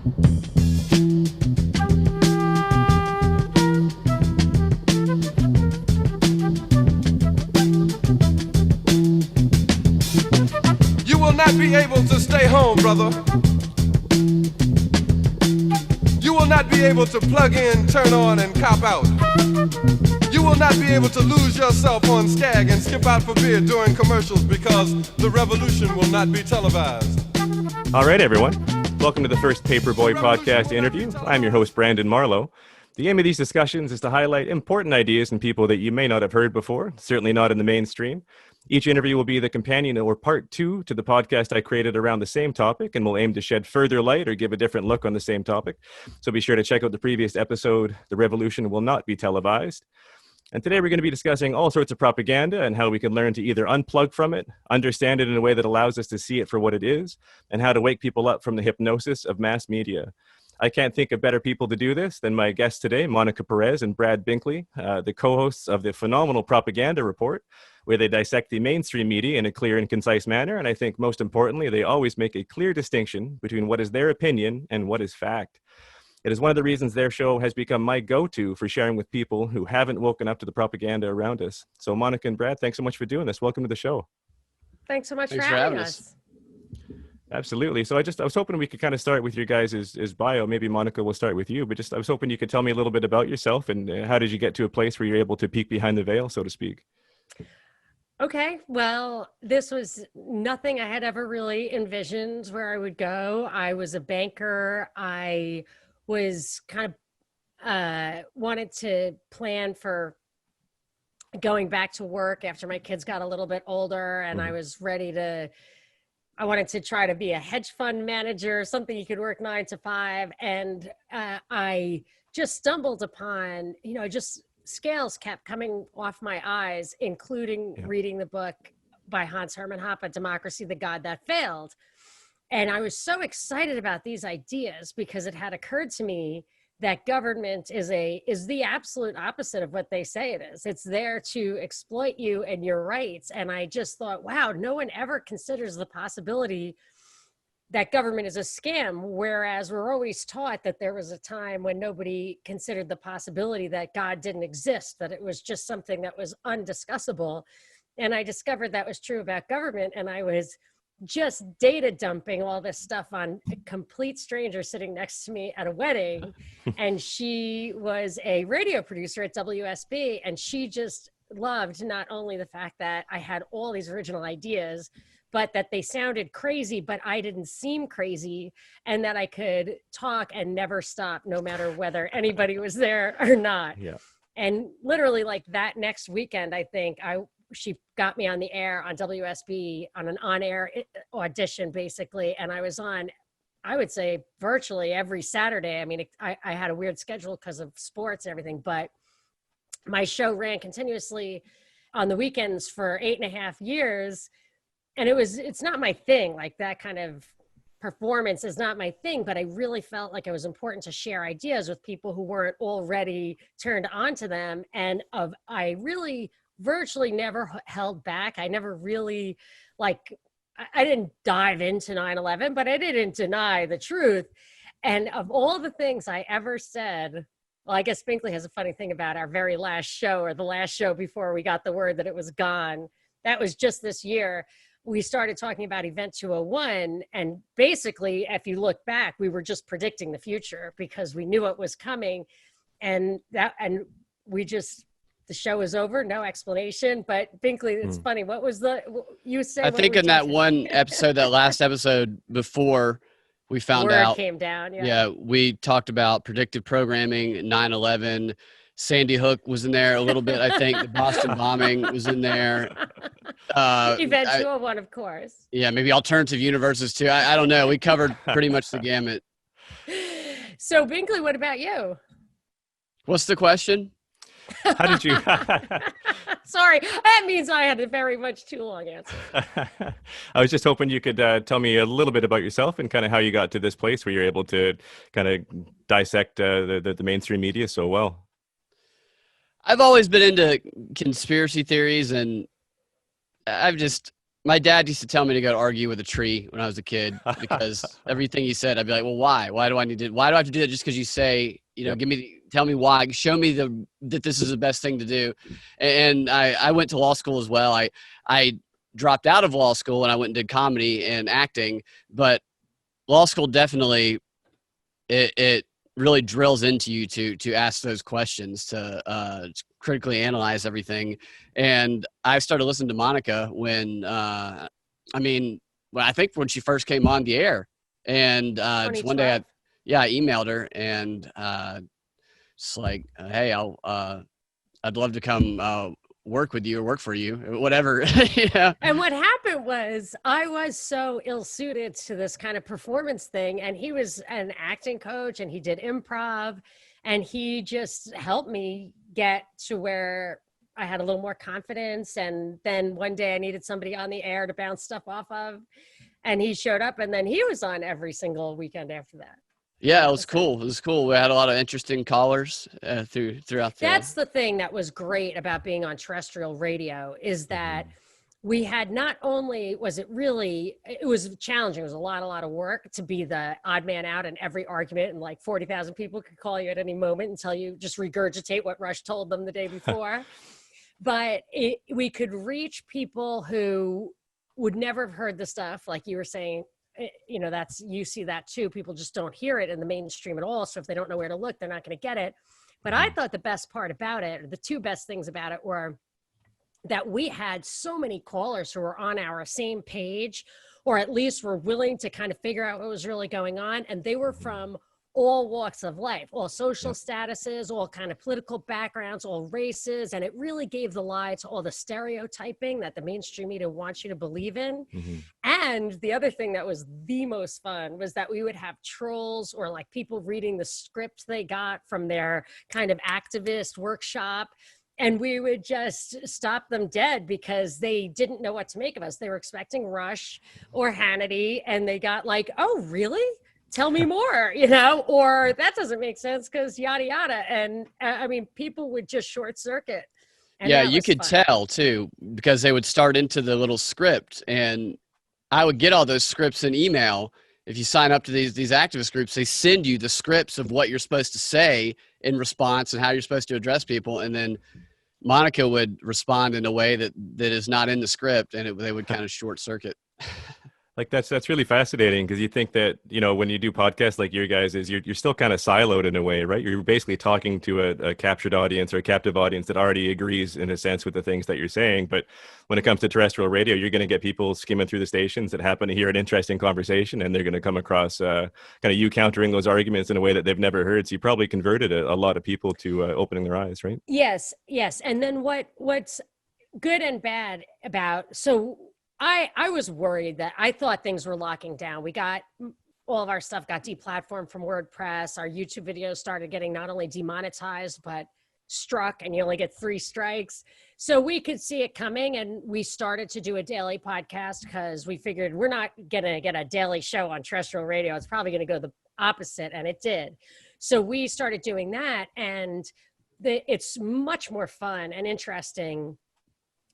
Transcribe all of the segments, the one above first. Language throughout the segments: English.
You will not be able to stay home, brother. You will not be able to plug in, turn on, and cop out. You will not be able to lose yourself on Skag and skip out for beer during commercials because the revolution will not be televised. All right, everyone. Welcome to the first Paperboy Podcast interview. I'm your host, Brandon Marlowe. The aim of these discussions is to highlight important ideas and people that you may not have heard before, certainly not in the mainstream. Each interview will be the companion or part two to the podcast I created around the same topic, and will aim to shed further light or give a different look on the same topic. So be sure to check out the previous episode, The Revolution Will Not Be Televised. And today we're going to be discussing all sorts of propaganda and how we can learn to either unplug from it, understand it in a way that allows us to see it for what it is, and how to wake people up from the hypnosis of mass media. I can't think of better people to do this than my guests today, Monica Perez and Brad Binkley, the co-hosts of the phenomenal Propaganda Report, where they dissect the mainstream media in a clear and concise manner. And I think most importantly, they always make a clear distinction between what is their opinion and what is fact. It is one of the reasons their show has become my go-to for sharing with people who haven't woken up to the propaganda around us. So Monica and Brad, thanks so much for doing this. Welcome to the show. Thanks so much for having us. Absolutely. So I was hoping we could kind of start with your guys' bio. Maybe Monica, we'll start with you, but I was hoping you could tell me a little bit about yourself and how did you get to a place where you're able to peek behind the veil, so to speak? Okay, well, this was nothing I had ever really envisioned where I would go. I was a banker. I was kind of wanted to plan for going back to work after my kids got a little bit older, and I was I wanted to try to be a hedge fund manager, something you could work 9 to 5. And I just stumbled upon, just scales kept coming off my eyes, including reading the book by Hans Hermann Hoppe, Democracy, the God That Failed. And I was so excited about these ideas because it had occurred to me that government is the absolute opposite of what they say it is. It's there to exploit you and your rights. And I just thought, wow, no one ever considers the possibility that government is a scam, whereas we're always taught that there was a time when nobody considered the possibility that God didn't exist, that it was just something that was undiscussable. And I discovered that was true about government, and I was just data dumping all this stuff on a complete stranger sitting next to me at a wedding. And she was a radio producer at WSB, and she just loved not only the fact that I had all these original ideas, but that they sounded crazy, but I didn't seem crazy, and that I could talk and never stop, no matter whether anybody was there or not. Yeah. And literally like that next weekend, I think she got me on the air on WSB on an on-air audition, basically. And I was on, I would say, virtually every Saturday. I mean, I had a weird schedule because of sports and everything, but my show ran continuously on the weekends for 8.5 years. And it's not my thing. Like, that kind of performance is not my thing, but I really felt like it was important to share ideas with people who weren't already turned on to them. And I really virtually never held back. I never really, I didn't dive into 9/11, but I didn't deny the truth. And of all the things I ever said, well, I guess Binkley has a funny thing about our very last show, or the last show before we got the word that it was gone. That was just this year. We started talking about Event 201. And basically, if you look back, we were just predicting the future because we knew it was coming. And the show is over, no explanation. But Binkley, it's funny. What was you said? I think in that one episode, that last episode before we found out, it came down. Yeah, we talked about predictive programming, 9/11. Sandy Hook was in there a little bit. I think the Boston bombing was in there. Event 201, of course. Yeah, maybe alternative universes too. I don't know. We covered pretty much the gamut. So Binkley, what about you? What's the question? How did you? Sorry, that means I had a very much too long answer. I was just hoping you could tell me a little bit about yourself and kind of how you got to this place where you're able to kind of dissect the mainstream media so well. I've always been into conspiracy theories, and I've just My dad used to tell me to go argue with a tree when I was a kid because everything he said, I'd be like, well, why? Why do I have to do that just because you say, Yep. tell me why, show me that this is the best thing to do. And I went to law school as well. I dropped out of law school and I went and did comedy and acting, but law school definitely, it really drills into you to ask those questions, to critically analyze everything. And I started listening to Monica when I think when she first came on the air, and just one day I emailed her and just like, hey, I'd love to come work with you or work for you, whatever. Yeah. And what happened was I was so ill-suited to this kind of performance thing, and he was an acting coach and he did improv, and he just helped me get to where I had a little more confidence. And then one day I needed somebody on the air to bounce stuff off of, and he showed up, and then he was on every single weekend after that. Yeah, it was cool. It was cool. We had a lot of interesting callers throughout. That's the thing that was great about being on terrestrial radio, is that we had, not only was it was challenging. It was a lot of work to be the odd man out in every argument, and like 40,000 people could call you at any moment and tell you, just regurgitate what Rush told them the day before. But we could reach people who would never have heard the stuff, like you were saying. You know, you see that too. People just don't hear it in the mainstream at all. So if they don't know where to look, they're not going to get it. But I thought the best part about it, or the two best things about it, were that we had so many callers who were on our same page, or at least were willing to kind of figure out what was really going on. And they were from all walks of life, all social statuses, all kind of political backgrounds, all races. And it really gave the lie to all the stereotyping that the mainstream media wants you to believe in. Mm-hmm. And the other thing that was the most fun was that we would have trolls, or like people reading the script they got from their kind of activist workshop. And we would just stop them dead because they didn't know what to make of us. They were expecting Rush or Hannity, and they got like, oh, really? Tell me more, or that doesn't make sense because yada, yada. And I mean, people would just short circuit. Yeah, you could tell too, because they would start into the little script, and I would get all those scripts in email. If you sign up to these activist groups, they send you the scripts of what you're supposed to say in response and how you're supposed to address people. And then Monica would respond in a way that is not in the script, and they would kind of short circuit. Like that's really fascinating, because you think that, when you do podcasts like your guys, you're still kind of siloed in a way, right? You're basically talking to a captured audience or a captive audience that already agrees in a sense with the things that you're saying. But when it comes to terrestrial radio, you're going to get people skimming through the stations that happen to hear an interesting conversation, and they're going to come across kind of you countering those arguments in a way that they've never heard. So you probably converted a lot of people to opening their eyes, right? Yes. And then what's good and bad about, I was worried that I thought things were locking down. We got all of our stuff got deplatformed from WordPress. Our YouTube videos started getting not only demonetized, but struck, and you only get 3 strikes. So we could see it coming, and we started to do a daily podcast because we figured we're not going to get a daily show on terrestrial radio. It's probably going to go the opposite, and it did. So we started doing that, and it's much more fun and interesting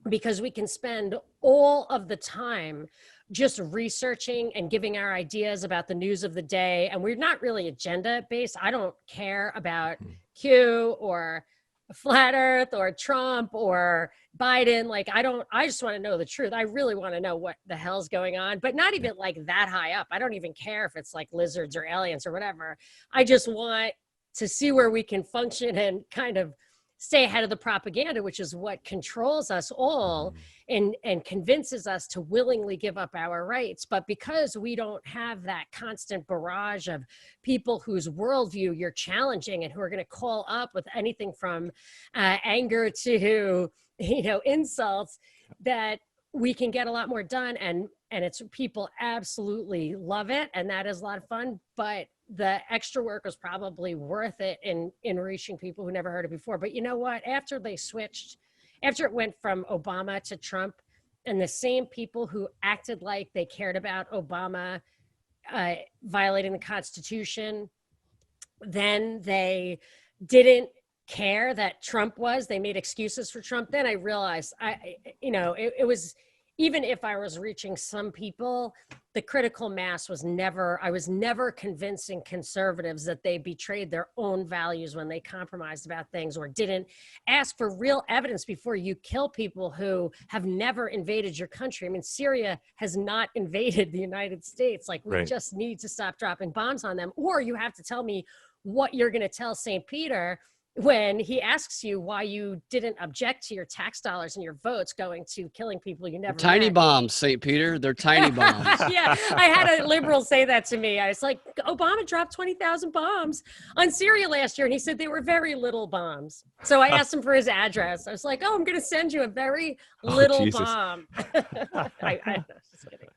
because we can spend all of the time just researching and giving our ideas about the news of the day. And we're not really agenda based. I don't care about Q or Flat Earth or Trump or Biden. Like, I just want to know the truth. I really want to know what the hell's going on, but not even like that high up. I don't even care if it's like lizards or aliens or whatever. I just want to see where we can function and kind of stay ahead of the propaganda, which is what controls us all and convinces us to willingly give up our rights. But because we don't have that constant barrage of people whose worldview you're challenging and who are going to call up with anything from anger to, insults, that we can get a lot more done. And it's, people absolutely love it. And that is a lot of fun, but the extra work was probably worth it in reaching people who never heard it before. But you know what? After it went from Obama to Trump, and the same people who acted like they cared about Obama violating the Constitution, then they didn't care that Trump they made excuses for Trump. Then I realized, it was, even if I was reaching some people, the critical mass was I was never convincing conservatives that they betrayed their own values when they compromised about things or didn't ask for real evidence before you kill people who have never invaded your country. I mean, Syria has not invaded the United States. Like, we just need to stop dropping bombs on them. Or you have to tell me what you're going to tell St. Peter when he asks you why you didn't object to your tax dollars and your votes going to killing people you never Tiny met. bombs, St. Peter. They're tiny bombs. Yeah, I had a liberal say that to me. I was like, Obama dropped 20,000 bombs on Syria last year, and he said they were very little bombs. So I asked him for his address. I was like, I'm going to send you a very little bomb. I just kidding.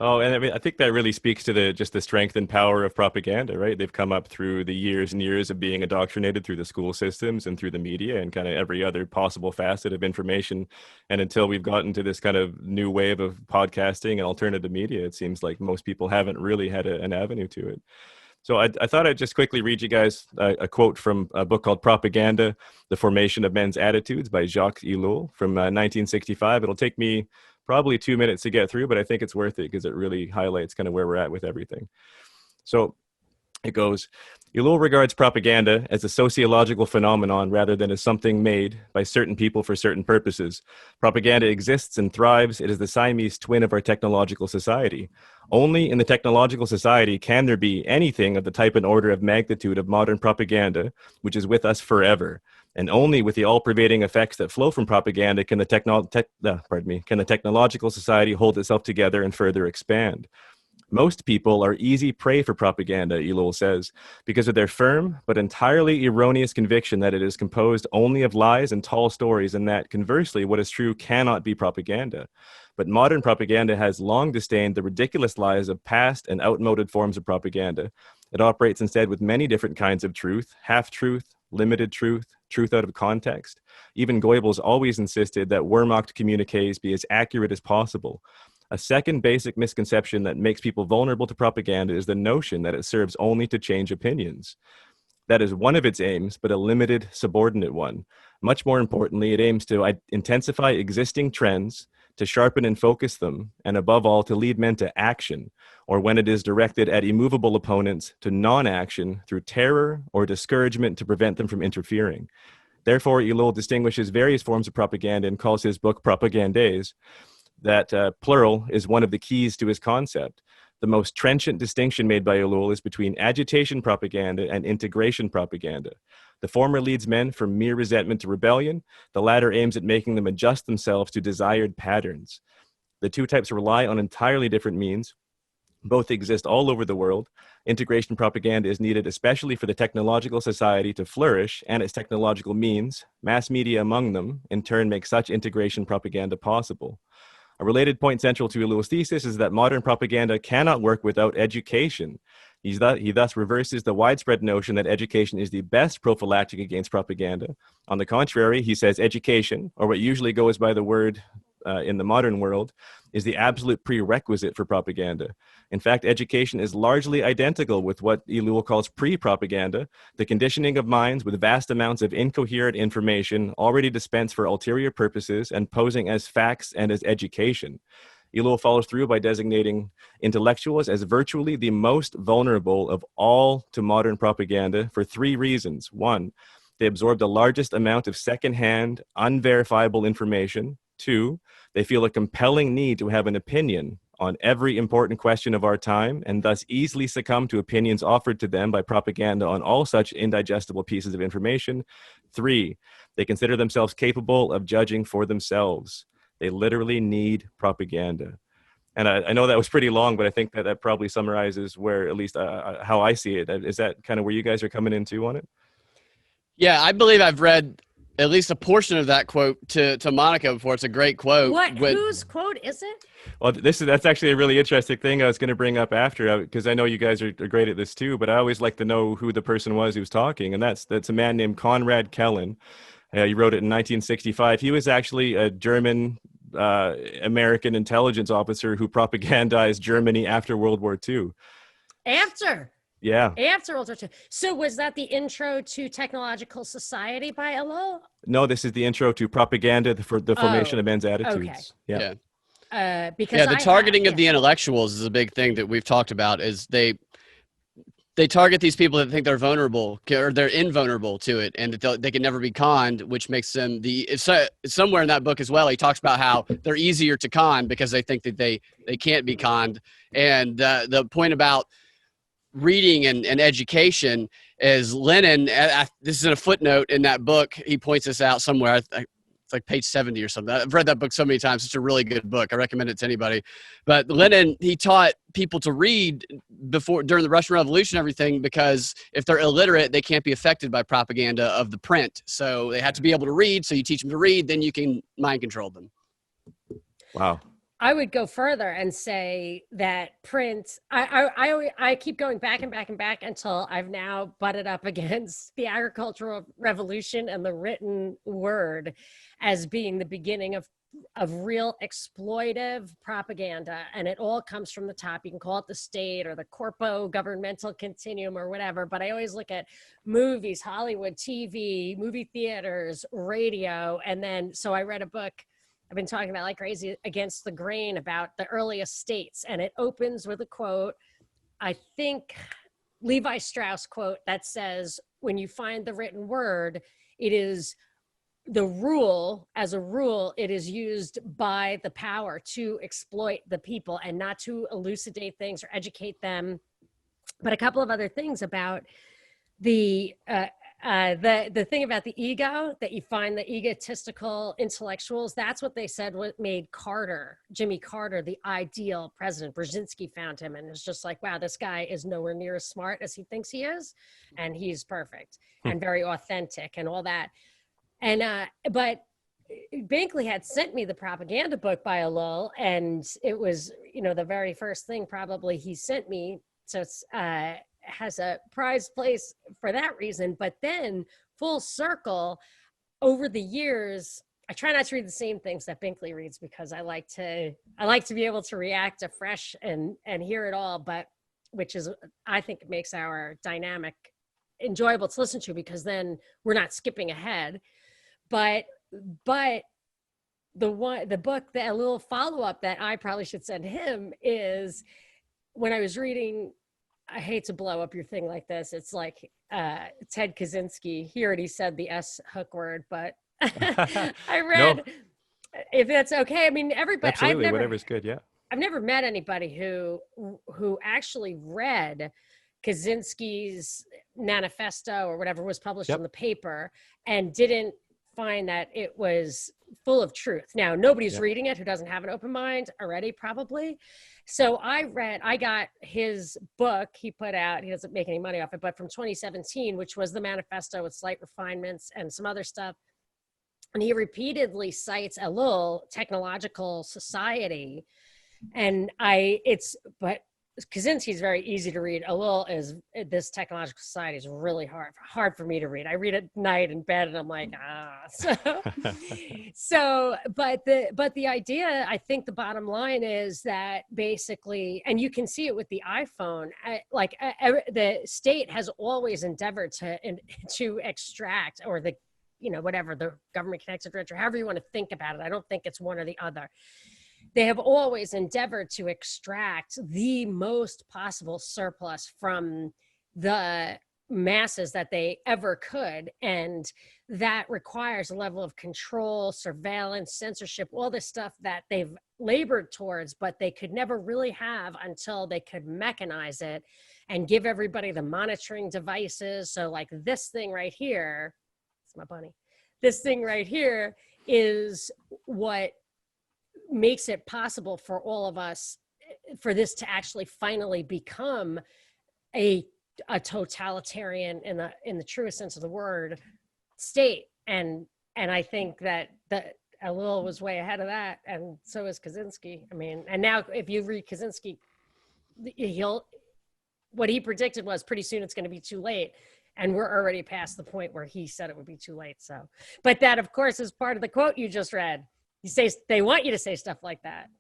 Oh, and I mean, I think that really speaks to the strength and power of propaganda, right? They've come up through the years and years of being indoctrinated through the school systems and through the media and kind of every other possible facet of information. And until we've gotten to this kind of new wave of podcasting and alternative media, it seems like most people haven't really had an avenue to it. So I thought I'd just quickly read you guys a quote from a book called Propaganda, The Formation of Men's Attitudes by Jacques Ellul from 1965. It'll take me probably 2 minutes to get through, but I think it's worth it because it really highlights kind of where we're at with everything. So it goes, Ellul regards propaganda as a sociological phenomenon rather than as something made by certain people for certain purposes. Propaganda exists and thrives. It is the Siamese twin of our technological society. Only in the technological society can there be anything of the type and order of magnitude of modern propaganda, which is with us forever. And only with the all-pervading effects that flow from propaganda can the technological society hold itself together and further expand. Most people are easy prey for propaganda, Ellul says, because of their firm but entirely erroneous conviction that it is composed only of lies and tall stories, and that, conversely, what is true cannot be propaganda. But modern propaganda has long disdained the ridiculous lies of past and outmoded forms of propaganda. It operates instead with many different kinds of truth, half-truth, limited truth, truth out of context. Even Goebbels always insisted that Wehrmacht communiques be as accurate as possible. A second basic misconception that makes people vulnerable to propaganda is the notion that it serves only to change opinions. That is one of its aims, but a limited, subordinate one. Much more importantly, it aims to intensify existing trends, to sharpen and focus them, and above all, to lead men to action, or when it is directed at immovable opponents, to non-action through terror or discouragement to prevent them from interfering. Therefore, Ellul distinguishes various forms of propaganda and calls his book propagandize. That plural is one of the keys to his concept. The most trenchant distinction made by Ellul is between agitation propaganda and integration propaganda. The former leads men from mere resentment to rebellion. The latter aims at making them adjust themselves to desired patterns. The two types rely on entirely different means. Both exist all over the world. Integration propaganda is needed especially for the technological society to flourish, and its technological means, mass media among them, in turn make such integration propaganda possible. A related point central to Ellul's thesis is that modern propaganda cannot work without education. He thus reverses the widespread notion that education is the best prophylactic against propaganda. On the contrary, he says education, or what usually goes by the word in the modern world, is the absolute prerequisite for propaganda. In fact, education is largely identical with what Ellul calls pre-propaganda, the conditioning of minds with vast amounts of incoherent information already dispensed for ulterior purposes and posing as facts and as education. Ellul follows through by designating intellectuals as virtually the most vulnerable of all to modern propaganda for three reasons. One, they absorb the largest amount of secondhand, unverifiable information. Two, they feel a compelling need to have an opinion on every important question of our time and thus easily succumb to opinions offered to them by propaganda on all such indigestible pieces of information. Three, they consider themselves capable of judging for themselves. They literally need propaganda. And I know that was pretty long, but I think that probably summarizes where, at least how I see it. Is that kind of where you guys are coming into on it? Yeah, I believe I've read at least a portion of that quote to Monica before. It's a great quote. Whose quote is it? Well, that's actually a really interesting thing I was going to bring up after, because I know you guys are great at this too, but I always like to know who the person was who was talking, and that's a man named Konrad Kellen. He wrote it in 1965. He was actually a German American intelligence officer who propagandized Germany after World War II. After World War II. So was that the intro to Technological Society by Ellul? No, this is the intro to Propaganda for the Formation of Men's Attitudes. Okay. Yeah. because the targeting of the intellectuals is a big thing that we've talked about. Is they target these people that think they're vulnerable or they're invulnerable to it, and that they can never be conned, which makes them it's somewhere in that book as well. He talks about how they're easier to con because they think that they can't be conned. And the point about reading and education is Lenin. This is in a footnote in that book. He points this out somewhere. It's like page 70 or something. I've read that book so many times. It's a really good book. I recommend it to anybody. But Lenin, he taught people to read during the Russian Revolution and everything, because if they're illiterate, they can't be affected by propaganda of the print. So they have to be able to read. So you teach them to read, then you can mind control them. Wow. I would go further and say that print, I keep going back and back and back until I've now butted up against the agricultural revolution and the written word as being the beginning of real exploitive propaganda. And it all comes from the top. You can call it the state or the corpo governmental continuum or whatever, but I always look at movies, Hollywood, TV, movie theaters, radio. And then, so I read a book I've been talking about like crazy, Against the Grain, about the earliest states. And it opens with a quote, I think Levi Strauss quote, that says, when you find the written word, it is the rule, as a rule, it is used by the power to exploit the people and not to elucidate things or educate them. But a couple of other things about the thing about the ego, that you find the egotistical intellectuals, that's what they said what made Jimmy Carter, the ideal president. Brzezinski found him and was just like, wow, this guy is nowhere near as smart as he thinks he is. And he's perfect and very authentic and all that. And, but Binkley had sent me the propaganda book by Alul, and it was, the very first thing probably he sent me. So it's, has a prized place for that reason. But then full circle over the years, I try not to read the same things that Binkley reads, because I like to be able to react afresh and hear it all, but which is, I think it makes our dynamic enjoyable to listen to, because then we're not skipping ahead. But the book, a little follow-up that I probably should send him is, when I was reading, I hate to blow up your thing like this, it's like Ted Kaczynski, he already said the S hook word, but I read, if that's okay. I mean, everybody, absolutely, whatever's good. Yeah. I've never met anybody who actually read Kaczynski's manifesto or whatever was published in the paper and didn't find that it was full of truth. Now, nobody's reading it who doesn't have an open mind already, probably. So I got his book he put out. He doesn't make any money off it, but from 2017, which was the manifesto with slight refinements and some other stuff. And he repeatedly cites a little technological society. And but Kaczynski's very easy to read. This technological society is really hard for me to read. I read at night in bed and I'm like, but the idea, I think the bottom line is that basically, and you can see it with the iPhone, the state has always endeavored to extract, or whatever, the government connected rich, or however you want to think about it. I don't think it's one or the other. They have always endeavored to extract the most possible surplus from the masses that they ever could. And that requires a level of control, surveillance, censorship, all this stuff that they've labored towards, but they could never really have until they could mechanize it and give everybody the monitoring devices. So like this thing right here, it's my bunny. This thing right here is what makes it possible for all of us, for this to actually finally become a totalitarian in the truest sense of the word state. And I think that Alul was way ahead of that, and so is Kaczynski. I mean, and now if you read Kaczynski, what he predicted was pretty soon it's going to be too late. And we're already past the point where he said it would be too late. So, but that of course is part of the quote you just read. They want you to say stuff like that.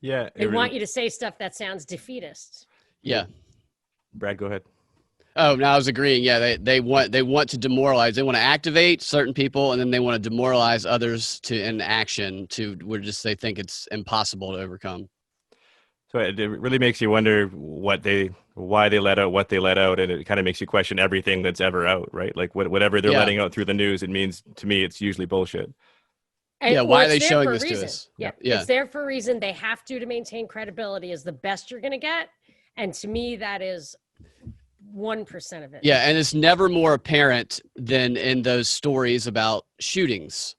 Yeah. They want you to say stuff that sounds defeatist. Yeah. Brad, go ahead. Oh, no, I was agreeing. Yeah, they want to demoralize. They want to activate certain people, and then they want to demoralize others to in action to where just they think it's impossible to overcome. So it really makes you wonder why they let out what they let out, and it kind of makes you question everything that's ever out, right? Like whatever they're letting out through the news, it means to me it's usually bullshit. And, why are they showing this to us? Yeah, it's there for a reason. They have to maintain credibility is the best you're going to get. And to me, that is 1% of it. Yeah, and it's never more apparent than in those stories about shootings,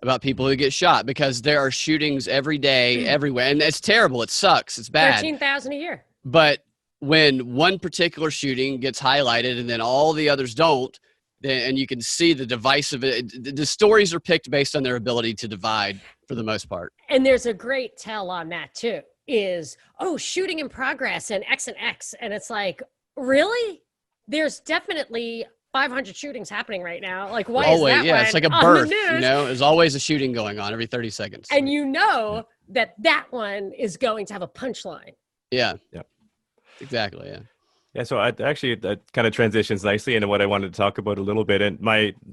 about people who get shot, because there are shootings every day, everywhere. And it's terrible. It sucks. It's bad. 13,000 a year. But when one particular shooting gets highlighted and then all the others don't, and you can see the divisive, the stories are picked based on their ability to divide for the most part. And there's a great tell on that too, is, shooting in progress and X and X. And it's like, really? There's definitely 500 shootings happening right now. Like, why is that one it's like a birth, there's always a shooting going on every 30 seconds. And that one is going to have a punchline. Yeah. Yep. Exactly. Yeah. Yeah, so that kind of transitions nicely into what I wanted to talk about a little bit. And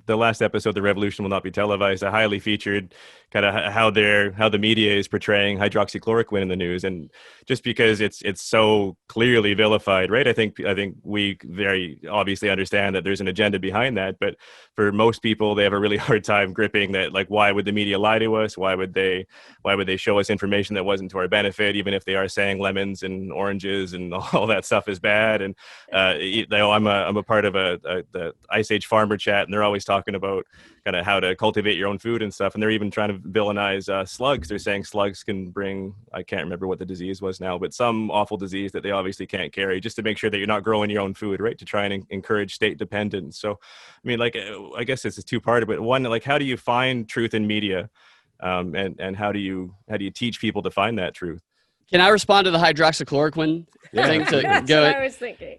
the last episode, "The Revolution Will Not Be Televised," I highly featured kind of how the media is portraying hydroxychloroquine in the news, and just because it's so clearly vilified, right? I think we very obviously understand that there's an agenda behind that, but for most people, they have a really hard time gripping that. Like, why would the media lie to us? Why would they show us information that wasn't to our benefit, even if they are saying lemons and oranges and all that stuff is bad? And I'm a part of the Ice Age farmer chat, and they're always talking about kind of how to cultivate your own food and stuff. And they're even trying to villainize slugs. They're saying slugs can bring, I can't remember what the disease was now, but some awful disease that they obviously can't carry, just to make sure that you're not growing your own food, right? To try and encourage state dependence. So, I mean, like, I guess it's a two-part, but one, like, how do you find truth in media? And how do you teach people to find that truth? Can I respond to the hydroxychloroquine thing? That's what I was thinking.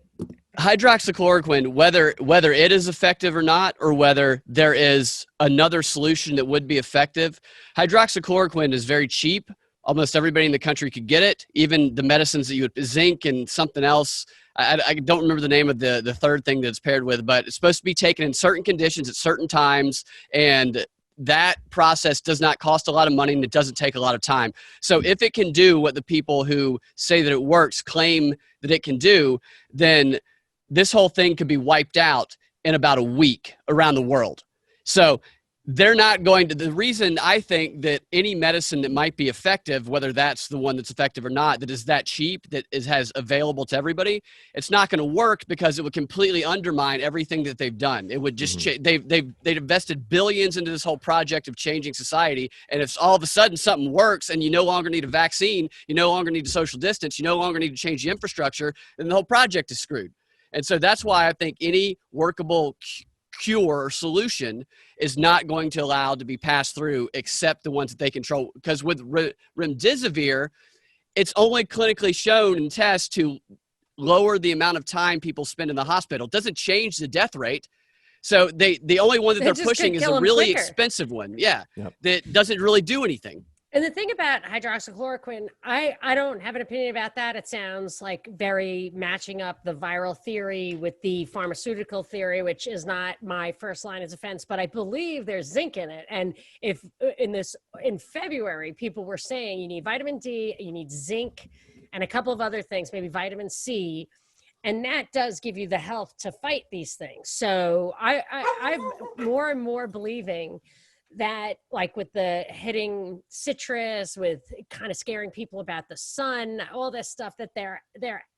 Hydroxychloroquine, whether it is effective or not, or whether there is another solution that would be effective, hydroxychloroquine is very cheap. Almost everybody in the country could get it. Even the medicines that zinc and something else. I don't remember the name of the third thing that it's paired with, but it's supposed to be taken in certain conditions at certain times, and that process does not cost a lot of money, and it doesn't take a lot of time. So if it can do what the people who say that it works claim that it can do, then this whole thing could be wiped out in about a week around the world. So they're not going to, the reason I think that any medicine that might be effective, whether that's the one that's effective or not, that is that cheap, that has available to everybody, it's not going to work because it would completely undermine everything that they've done. It would just, they've invested billions into this whole project of changing society. And if all of a sudden something works and you no longer need a vaccine, you no longer need to social distance, you no longer need to change the infrastructure, then the whole project is screwed. And so that's why I think any workable cure or solution is not going to allow to be passed through except the ones that they control. Because with remdesivir, it's only clinically shown in tests to lower the amount of time people spend in the hospital. It doesn't change the death rate. So the only one that they're pushing is a really expensive one. Yeah. Yep. That doesn't really do anything. And the thing about hydroxychloroquine, I don't have an opinion about that. It sounds like very matching up the viral theory with the pharmaceutical theory, which is not my first line of defense, but I believe there's zinc in it. And if in February, people were saying you need vitamin D, you need zinc, and a couple of other things, maybe vitamin C, and that does give you the health to fight these things. So I'm more and more believing that, like with the hitting citrus, with kind of scaring people about the sun, all this stuff that they're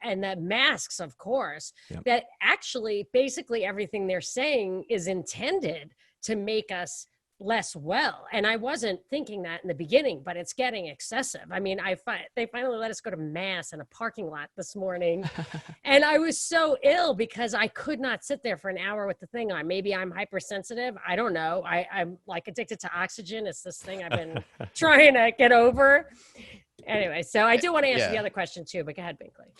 and the masks, of course, that actually basically everything they're saying is intended to make us less well. And I wasn't thinking that in the beginning, but it's getting excessive. I mean, they finally let us go to mass in a parking lot this morning. And I was so ill because I could not sit there for an hour with the thing on. Maybe I'm hypersensitive. I don't know. I'm like addicted to oxygen. It's this thing I've been trying to get over. Anyway, so I do want to answer the other question too, but go ahead, Binkley.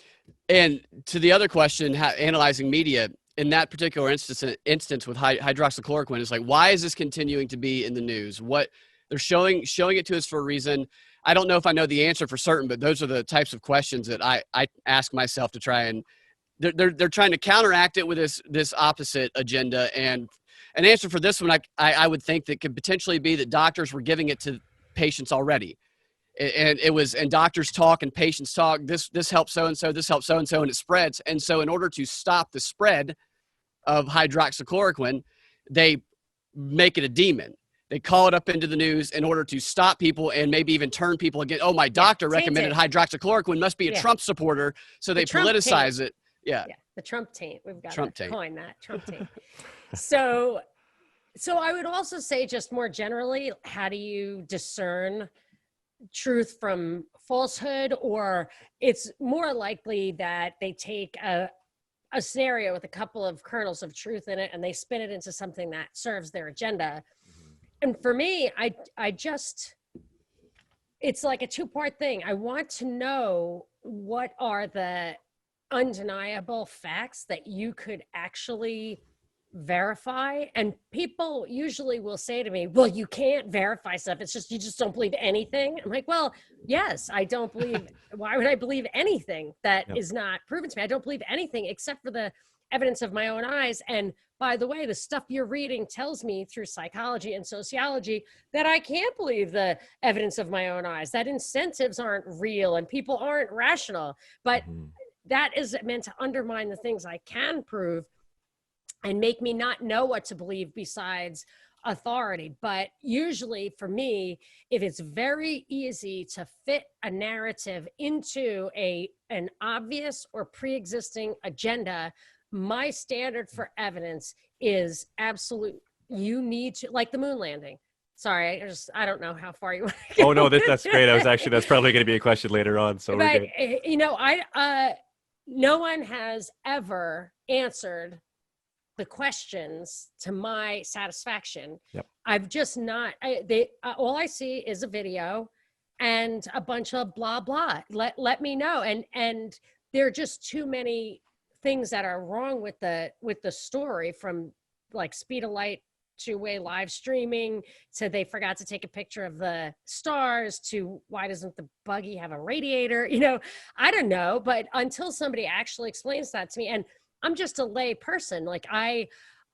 And to the other question, analyzing media, in that particular instance with hydroxychloroquine, it's like, why is this continuing to be in the news? What they're showing it to us for a reason. I don't know if I know the answer for certain, but those are the types of questions that I ask myself to try and they're trying to counteract it with this opposite agenda. And an answer for this one, I would think that could potentially be that doctors were giving it to patients already. And doctors talk and patients talk, this helps so-and-so, this helps so-and-so, and it spreads. And so in order to stop the spread of hydroxychloroquine, they make it a demon. They call it up into the news in order to stop people and maybe even turn people against, oh, my doctor recommended hydroxychloroquine, must be a Trump supporter. So they politicize it. Yeah. The Trump taint. We've got Trump to taint. coin that, Trump taint. So I would also say, just more generally, how do you discern truth from falsehood? Or it's more likely that they take a scenario with a couple of kernels of truth in it and they spin it into something that serves their agenda. And for me, it's like a two-part thing. I want to know what are the undeniable facts that you could actually verify. And people usually will say to me, well, you can't verify stuff. It's just, you just don't believe anything. I'm like, well, yes, I don't believe, why would I believe anything that is not proven to me? I don't believe anything except for the evidence of my own eyes. And by the way, the stuff you're reading tells me through psychology and sociology that I can't believe the evidence of my own eyes, that incentives aren't real and people aren't rational. But that is meant to undermine the things I can prove and make me not know what to believe besides authority. But usually for me, if it's very easy to fit a narrative into an obvious or pre-existing agenda, my standard for evidence is absolute. You need to, like the moon landing. Sorry, I don't know how far you want to go. Oh no, that's great. That's probably going to be a question later on. So but, we're good. You know, no one has ever answered the questions to my satisfaction. Yep. I've just not, all I see is a video and a bunch of blah, blah. Let me know. And there are just too many things that are wrong with the story, from like speed of light two-way live streaming to they forgot to take a picture of the stars to why doesn't the buggy have a radiator? You know, I don't know, but until somebody actually explains that to me, and I'm just a lay person, like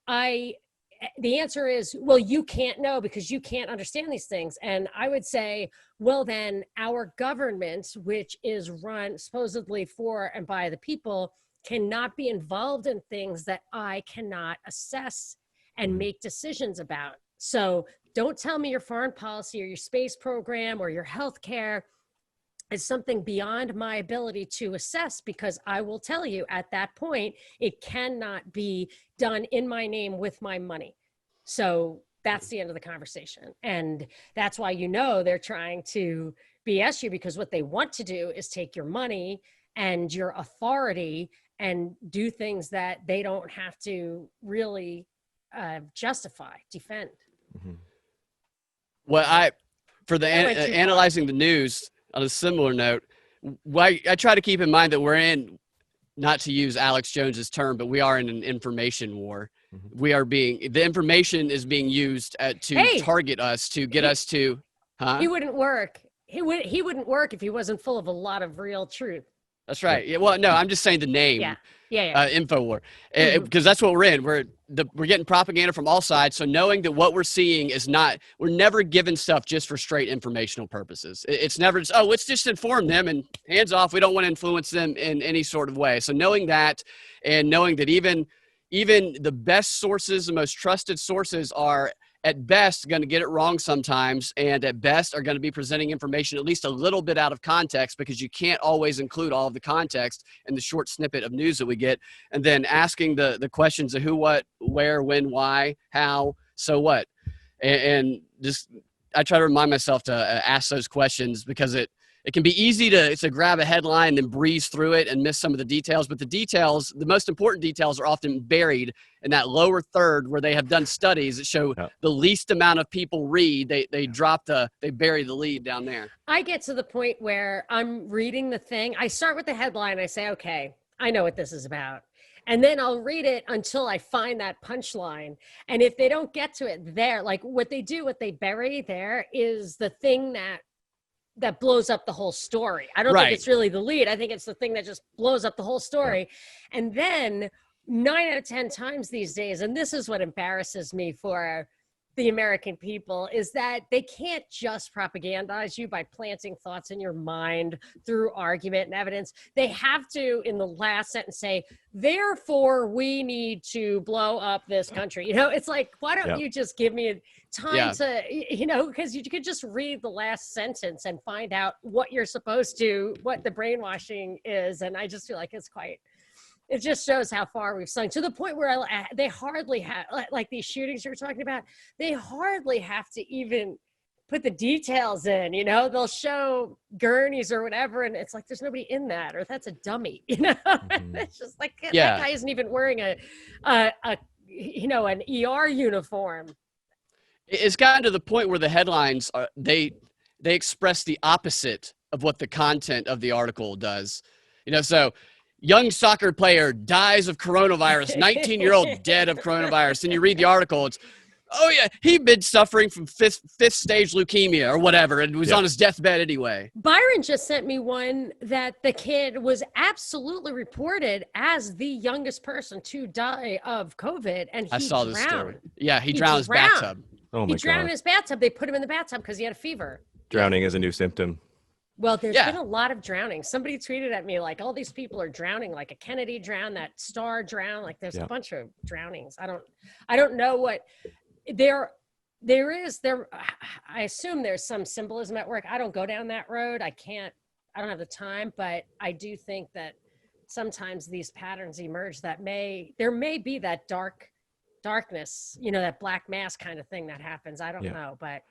the answer is, well, you can't know because you can't understand these things. And I would say, well, then our government, which is run supposedly for and by the people, cannot be involved in things that I cannot assess and make decisions about. So don't tell me your foreign policy or your space program or your healthcare is something beyond my ability to assess, because I will tell you at that point, it cannot be done in my name with my money. So that's the end of the conversation. And that's why, you know, they're trying to BS you, because what they want to do is take your money and your authority and do things that they don't have to really justify, defend. Well, analyzing the news on a similar note, I try to keep in mind that we're in, not to use Alex Jones's term, but we are in an information war. The information is being used to target us, to get us to, He wouldn't work. He wouldn't work if he wasn't full of a lot of real truth. That's right. Yeah. Well, no, I'm just saying the name. Yeah. InfoWar, because that's what we're in. We're getting propaganda from all sides. So knowing that what we're seeing is we're never given stuff just for straight informational purposes. It's never just, let's just inform them and hands off. We don't want to influence them in any sort of way. So knowing that, and knowing that even the best sources, the most trusted sources, are at best going to get it wrong sometimes, and at best are going to be presenting information at least a little bit out of context, because you can't always include all of the context in the short snippet of news that we get. And then asking the questions of who, what, where, when, why, how, so what, and just I try to remind myself to ask those questions, because it can be easy to grab a headline and then breeze through it and miss some of the details. But the most important details are often buried in that lower third, where they have done studies that show the least amount of people read. They bury the lead down there. I get to the point where I'm reading the thing. I start with the headline. I say, okay, I know what this is about. And then I'll read it until I find that punchline. And if they don't get to it there, like what they bury there is the thing that that blows up the whole story. I don't think it's really the lead. I think it's the thing that just blows up the whole story. Yeah. And then 9 out of 10 times these days, and this is what embarrasses me for the American people, is that they can't just propagandize you by planting thoughts in your mind through argument and evidence. They have to, in the last sentence, say, therefore, we need to blow up this country. You know, it's like, why don't you just give me time to, you know, because you could just read the last sentence and find out what you're supposed to, what the brainwashing is. And I just feel like it just shows how far we've sunk, to the point where they hardly have, like these shootings you're talking about, they hardly have to even put the details in, you know, they'll show gurneys or whatever. And it's like, there's nobody in that, or that's a dummy, you know, it's just like, that guy isn't even wearing a you know, an ER uniform. It's gotten to the point where the headlines are, they express the opposite of what the content of the article does, you know, so young soccer player dies of coronavirus, 19-year-old dead of coronavirus. And you read the article, it's, oh yeah, he'd been suffering from fifth stage leukemia or whatever, and was on his deathbed anyway. Byron just sent me one that the kid was absolutely reported as the youngest person to die of COVID, and he drowned. This story. Yeah, he drowned in his bathtub. Oh my God. He drowned in his bathtub. They put him in the bathtub because he had a fever. Drowning is a new symptom. Well, there's been a lot of drowning. Somebody tweeted at me, like, all these people are drowning, like a Kennedy drowned, that Star drowned. Like, there's a bunch of drownings. I don't know what there is. I assume there's some symbolism at work. I don't go down that road. I don't have the time, but I do think that sometimes these patterns emerge that there may be that darkness, you know, that black mass kind of thing that happens. I don't know, but.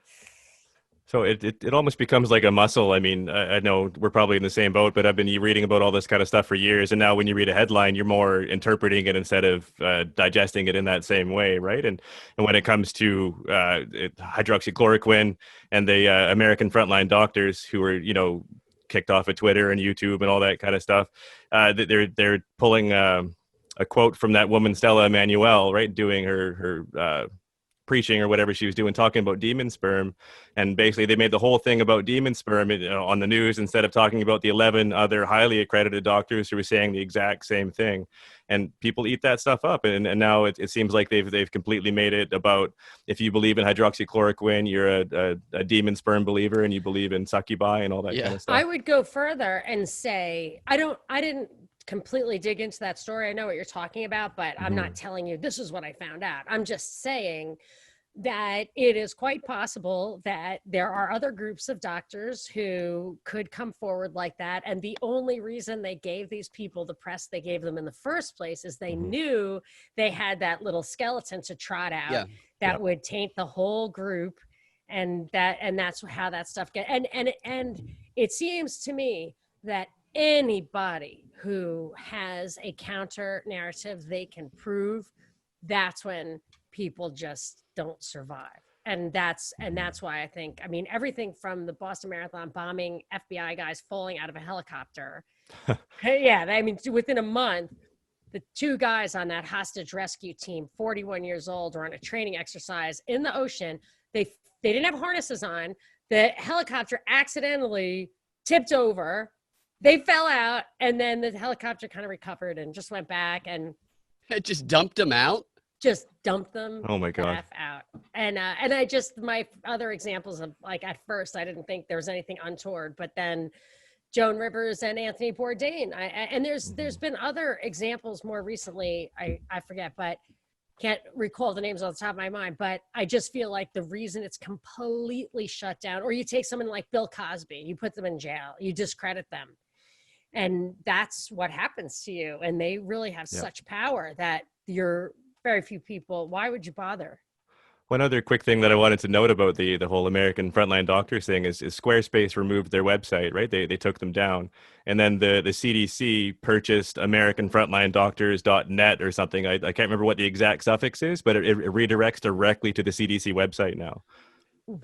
So it almost becomes like a muscle. I mean, I know we're probably in the same boat, but I've been reading about all this kind of stuff for years. And now when you read a headline, you're more interpreting it instead of digesting it in that same way, right? And when it comes to hydroxychloroquine and the American frontline doctors who were, you know, kicked off of Twitter and YouTube and all that kind of stuff, they're pulling a quote from that woman, Stella Emanuel, right, doing her preaching or whatever she was doing, talking about demon sperm, and basically they made the whole thing about demon sperm on the news instead of talking about the 11 other highly accredited doctors who were saying the exact same thing. And people eat that stuff up, and now it seems like they've completely made it about, if you believe in hydroxychloroquine, you're a demon sperm believer, and you believe in succubi and all that kind of stuff. I would go further and say, I didn't completely dig into that story. I know what you're talking about, but I'm not telling you this is what I found out. I'm just saying that it is quite possible that there are other groups of doctors who could come forward like that. And the only reason they gave these people the press they gave them in the first place is they knew they had that little skeleton to trot out that would taint the whole group. And that's how that stuff and it seems to me that anybody who has a counter narrative they can prove, that's when people just don't survive. And that's why I think, I mean, everything from the Boston Marathon bombing, FBI guys falling out of a helicopter. I mean, within a month, the 2 guys on that hostage rescue team, 41 years old, were on a training exercise in the ocean. They didn't have harnesses on. The helicopter accidentally tipped over. They fell out, and then the helicopter kind of recovered and just went back, and it just dumped them out. Just dumped them. Oh my God. Out. And I just, my other examples of, like, at first I didn't think there was anything untoward, but then Joan Rivers and Anthony Bourdain. And there's been other examples more recently. I forget, but can't recall the names off the top of my mind, but I just feel like the reason it's completely shut down, or you take someone like Bill Cosby, you put them in jail, you discredit them. And that's what happens to you. And they really have such power that you're very few people. Why would you bother? One other quick thing that I wanted to note about the whole American frontline doctors thing is Squarespace removed their website, right? They took them down. And then the CDC purchased AmericanFrontlineDoctors.net or something. I can't remember what the exact suffix is, but it redirects directly to the CDC website now.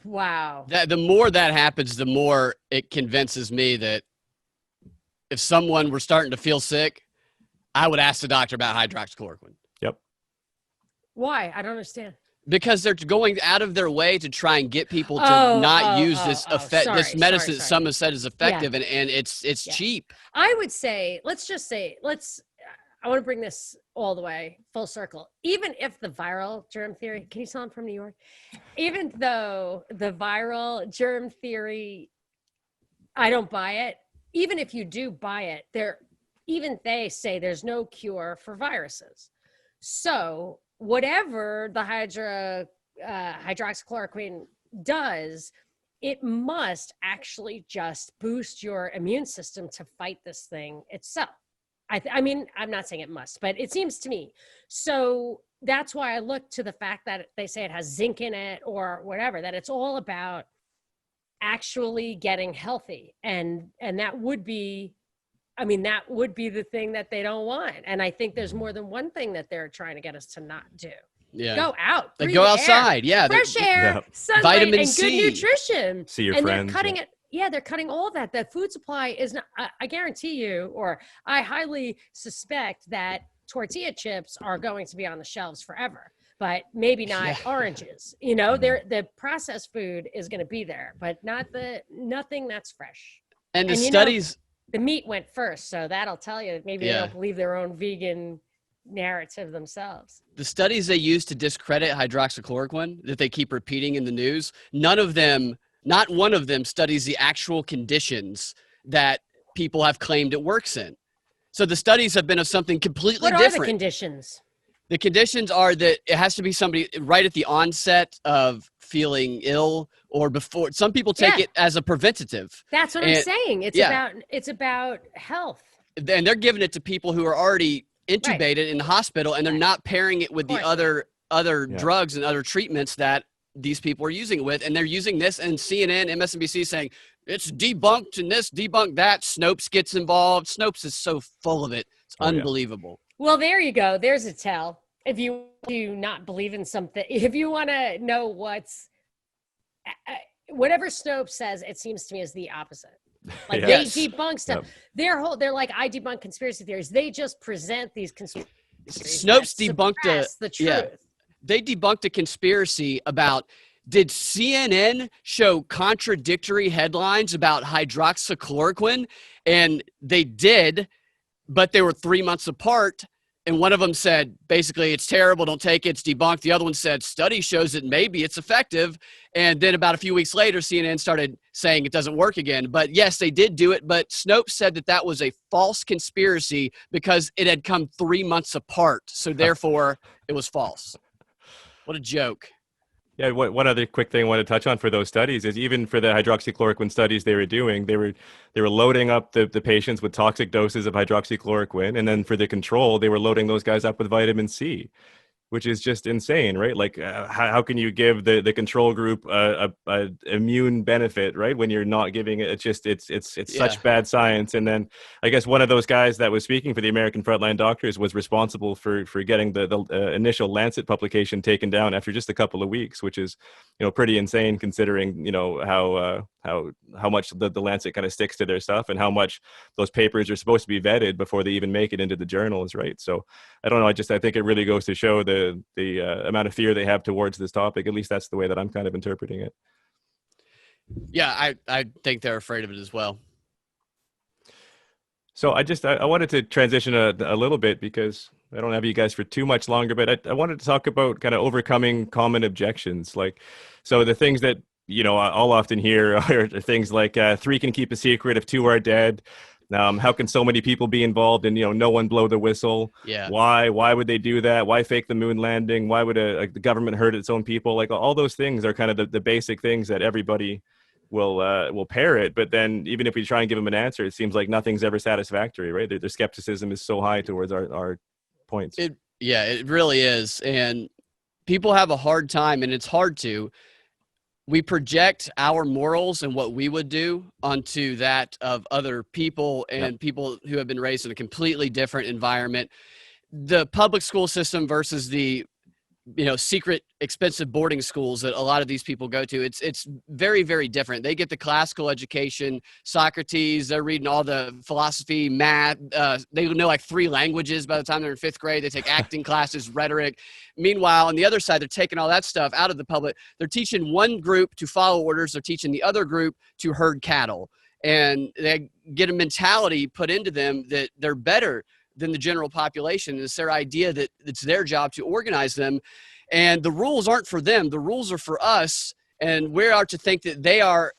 Wow. The more that happens, the more it convinces me that if someone were starting to feel sick, I would ask the doctor about hydroxychloroquine. Yep. Why? I don't understand. Because they're going out of their way to try and get people to not use this this medicine that some have said is effective, and it's cheap. I would say, I want to bring this all the way full circle. Even if the viral germ theory, can you tell I'm from New York? Even though the viral germ theory, I don't buy it. Even if you do buy it, even they say there's no cure for viruses. So whatever the hydroxychloroquine does, it must actually just boost your immune system to fight this thing itself. I mean, I'm not saying it must, but it seems to me. So that's why I look to the fact that they say it has zinc in it or whatever, that it's all about actually getting healthy. And that would be, that would be the thing that they don't want. And I think there's more than one thing that they're trying to get us to not do. Yeah. Go out. Like go outside. Yeah. Fresh air, sunlight, vitamin and C. good nutrition. See your and friends. They're cutting it. Yeah, they're cutting all of that. The food supply is not, I guarantee you, or I highly suspect that tortilla chips are going to be on the shelves forever, but maybe not oranges. The processed food is going to be there, but nothing that's fresh. And the studies, the meat went first. So that'll tell you maybe they don't believe their own vegan narrative themselves. The studies they use to discredit hydroxychloroquine that they keep repeating in the news, not one of them studies the actual conditions that people have claimed it works in. So the studies have been of something completely different. What are the conditions? The conditions are that it has to be somebody right at the onset of feeling ill or before. Some people take it as a preventative. That's what I'm saying. It's about health. And they're giving it to people who are already intubated in the hospital, and they're not pairing it with the other drugs and other treatments that these people are using it with. And they're using this, and CNN, MSNBC saying it's debunked and this, debunked that. Snopes gets involved. Snopes is so full of it. It's unbelievable. Well, there you go. There's a tell. If you do not believe in something, if you want to know whatever Snopes says, it seems to me is the opposite. Like they debunk stuff. Yep. They're like, I debunk conspiracy theories. They just present these conspiracy theories. Snopes debunked the truth. Yeah. They debunked a conspiracy about, did CNN show contradictory headlines about hydroxychloroquine? And they did, but they were 3 months apart. And one of them said, basically, it's terrible, don't take it, it's debunked. The other one said, study shows that maybe it's effective. And then about a few weeks later, CNN started saying it doesn't work again. But yes, they did do it. But Snopes said that was a false conspiracy because it had come 3 months apart. So therefore, it was false. What a joke. Yeah, one other quick thing I want to touch on for those studies is even for the hydroxychloroquine studies they were doing, they were loading up the patients with toxic doses of hydroxychloroquine, and then for the control, they were loading those guys up with vitamin C, which is just insane, right? Like, how can you give the control group a immune benefit, right? When you're not giving it, it's such bad science. And then I guess one of those guys that was speaking for the American Frontline Doctors was responsible for getting the initial Lancet publication taken down after just a couple of weeks, which is, pretty insane considering, how much the Lancet kind of sticks to their stuff and how much those papers are supposed to be vetted before they even make it into the journals, right? So I don't know. I think it really goes to show the amount of fear they have towards this topic. At least that's the way that I'm kind of interpreting it. Yeah, I think they're afraid of it as well. So I wanted to transition a little bit because I don't have you guys for too much longer, but I wanted to talk about kind of overcoming common objections. So the things that, I'll often hear are things like 3 can keep a secret if 2 are dead. How can so many people be involved and, no one blow the whistle? Yeah. Why would they do that? Why fake the moon landing? Why would the government hurt its own people? Like all those things are kind of the basic things that everybody will parrot. But then even if we try and give them an answer, it seems like nothing's ever satisfactory, right? Their skepticism is so high towards our points. It really is. And people have a hard time, and it's hard to. We project our morals and what we would do onto that of other people and people who have been raised in a completely different environment. The public school system versus the secret expensive boarding schools that a lot of these people go to. It's very, very different. They get the classical education, Socrates, they're reading all the philosophy, math. They know like 3 languages by the time they're in 5th grade. They take acting classes, rhetoric. Meanwhile, on the other side, they're taking all that stuff out of the public. They're teaching one group to follow orders. They're teaching the other group to herd cattle. And they get a mentality put into them that they're better than the general population. It's their idea that it's their job to organize them. And the rules aren't for them. The rules are for us. And we are to think that they are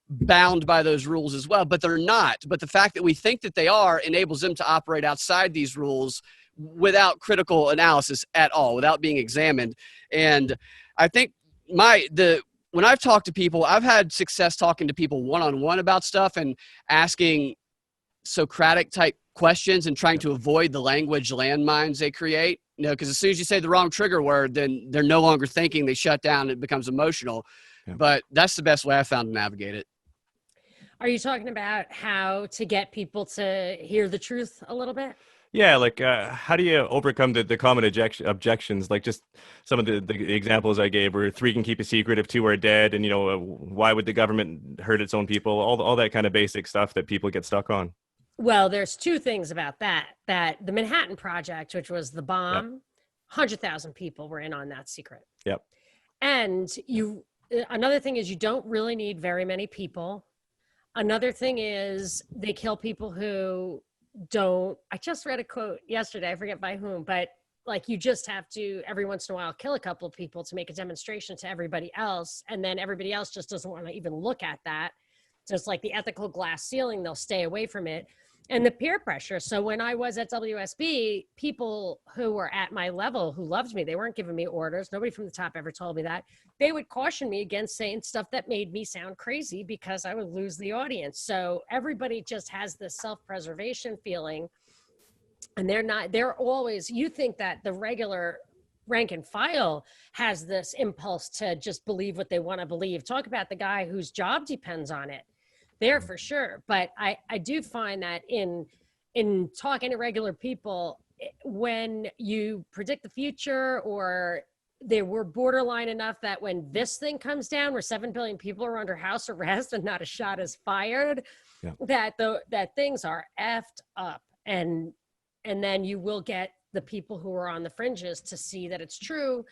bound by those rules as well, but they're not. But the fact that we think that they are enables them to operate outside these rules without critical analysis at all, without being examined. And I think when I've talked to people, I've had success talking to people one-on-one about stuff and asking Socratic type questions and trying to avoid the language landmines they create. Because as soon as you say the wrong trigger word, then they're no longer thinking, they shut down, it becomes emotional. Yeah. But that's the best way I found to navigate it. Are you talking about how to get people to hear the truth a little bit? Yeah, like how do you overcome the common objections? Like just some of the examples I gave where 3 can keep a secret if 2 are dead, and why would the government hurt its own people? All that kind of basic stuff that people get stuck on. Well, there's 2 things about that the Manhattan Project, which was the bomb, 100,000 people were in on that secret. Yep. And another thing is you don't really need very many people. Another thing is they kill people who don't. I just read a quote yesterday, I forget by whom, but like you just have to every once in a while kill a couple of people to make a demonstration to everybody else. And then everybody else just doesn't want to even look at that. So it's like the ethical glass ceiling, they'll stay away from it. And the peer pressure. So when I was at WSB, people who were at my level who loved me, they weren't giving me orders. Nobody from the top ever told me that. They would caution me against saying stuff that made me sound crazy because I would lose the audience. So everybody just has this self-preservation feeling. And they're always, you think that the regular rank and file has this impulse to just believe what they want to believe. Talk about the guy whose job depends on it. There for sure. But I do find that in talking to regular people, when you predict the future or they were borderline enough that when this thing comes down where 7 billion people are under house arrest and not a shot is fired, that things are effed up. And then you will get the people who are on the fringes to see that it's true.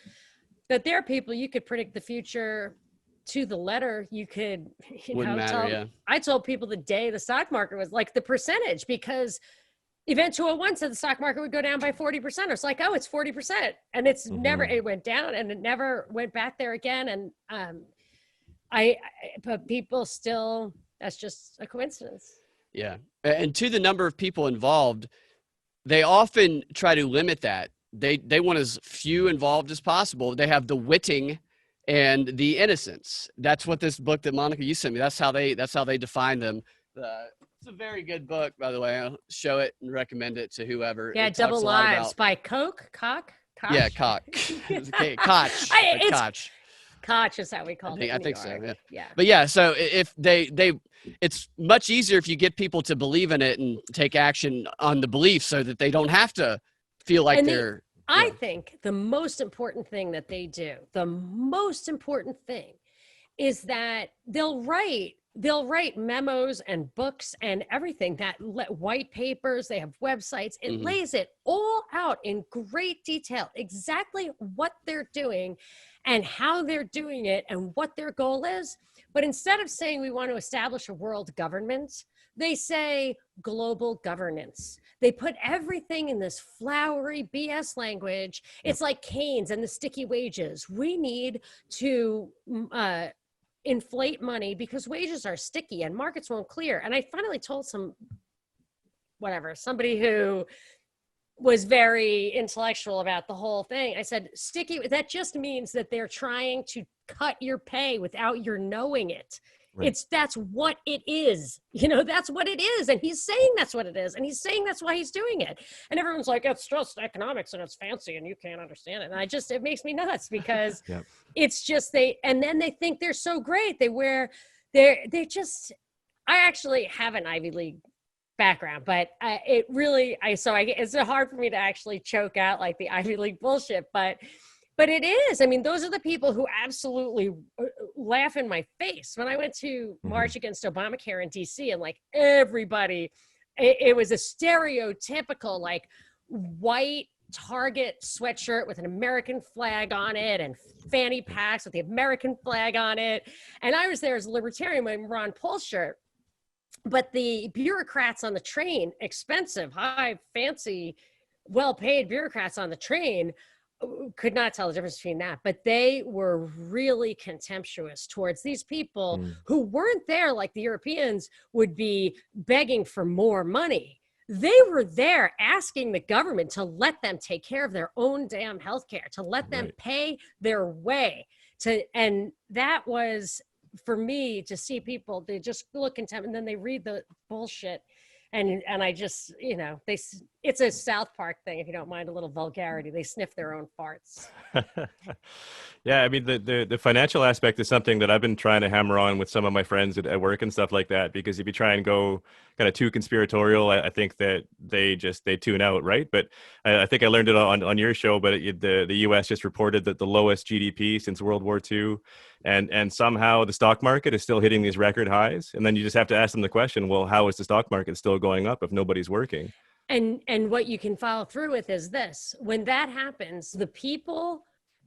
But there are people you could predict the future to the letter. You could, I told people the day the stock market was like the percentage, because Event 201 said the stock market would go down by 40%. It's like, oh, it's 40%. And it's never, it went down and it never went back there again. And but people still, that's just a coincidence. Yeah. And to the number of people involved, they often try to limit that. They want as few involved as possible. They have the witting and the innocence. That's what this book that Monica, you sent me, that's how they define them. It's a very good book, by the way. I'll show it and recommend it to whoever. Yeah, Double Lives by Koch. Yeah, Koch. Koch. Koch is how we call it. I think so. Yeah. But yeah, so if it's much easier if you get people to believe in it and take action on the belief so that they don't have to feel like they're. I think the most important thing that they do, the most important thing is that they'll write memos and books and everything, that white papers, they have websites. It lays it all out in great detail, exactly what they're doing and how they're doing it and what their goal is. But instead of saying we want to establish a world government, they say global governance. They put everything in this flowery BS language. It's like Keynes and the sticky wages. We need to inflate money because wages are sticky and markets won't clear. And I finally told somebody who was very intellectual about the whole thing. I said, sticky, that just means that they're trying to cut your pay without your knowing it. Right. That's what it is. That's what it is. And he's saying that's what it is. And he's saying that's why he's doing it. And everyone's like, it's just economics and it's fancy and you can't understand it. And it makes me nuts because it's just and then they think they're so great. I actually have an Ivy League background, but it's hard for me to actually choke out like the Ivy League bullshit. But But it is. I mean, those are the people who absolutely laugh in my face. When I went to March Against Obamacare in DC, and like everybody, it was a stereotypical like white Target sweatshirt with an American flag on it and fanny packs with the American flag on it. And I was there as a libertarian wearing Ron Paul shirt. But the bureaucrats on the train, expensive, high, fancy, well-paid bureaucrats on the train, could not tell the difference between that. But they were really contemptuous towards these people who weren't there like the Europeans would be begging for more money. They were there asking the government to let them take care of their own damn healthcare, to let them pay their way. And that was, for me, to see people, they just look contempt, and then they read the bullshit. And I just, you know, it's a South Park thing, if you don't mind a little vulgarity. They sniff their own farts. Yeah, I mean, the financial aspect is something that I've been trying to hammer on with some of my friends at work and stuff like that, because if you try and go kind of too conspiratorial, I think that they tune out, right? But I think I learned it on your show, but the U.S. just reported that the lowest GDP since World War II, and somehow the stock market is still hitting these record highs. And then you just have to ask them the question, well, how is the stock market still going up if nobody's working? And what you can follow through with is this: when that happens,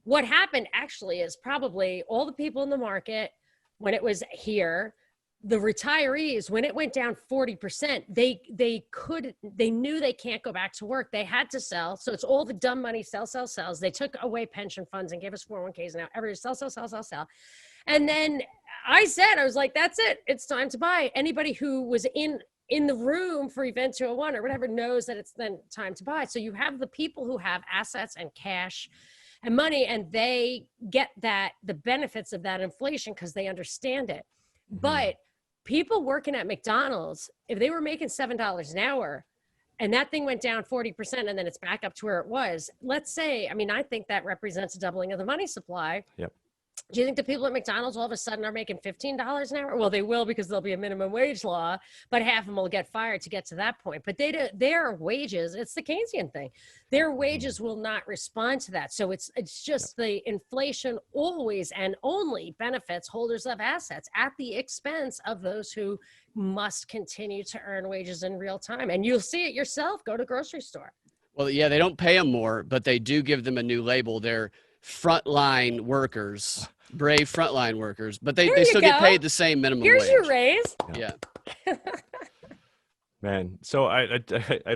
what happened actually is probably all the people in the market, when it was here, the retirees, when it went down 40%, they knew they can't go back to work. They had to sell. So it's all the dumb money, sells. They took away pension funds and gave us 401ks. Now everybody sell. And then I was like, that's it. It's time to buy. Anybody who was in the room for Event 201 or whatever knows that it's then time to buy. So you have the people who have assets and cash and money, and they get the benefits of that inflation because they understand it. But people working at McDonald's, if they were making $7 an hour and that thing went down 40% and then it's back up to where it was, let's say, I mean, I think that represents a doubling of the money supply. Yep. Do you think the people at McDonald's all of a sudden are making $15 an hour? Well, they will, because there'll be a minimum wage law, but half of them will get fired to get to that point. But their wages, it's the Keynesian thing. Their wages will not respond to that. So it's just the inflation always and only benefits holders of assets at the expense of those who must continue to earn wages in real time. And you'll see it yourself. Go to grocery store. Well, yeah, they don't pay them more, but they do give them a new label. They're frontline workers, brave frontline workers, but they still get paid the same minimum wage. Here's your raise. Yeah. Man, so I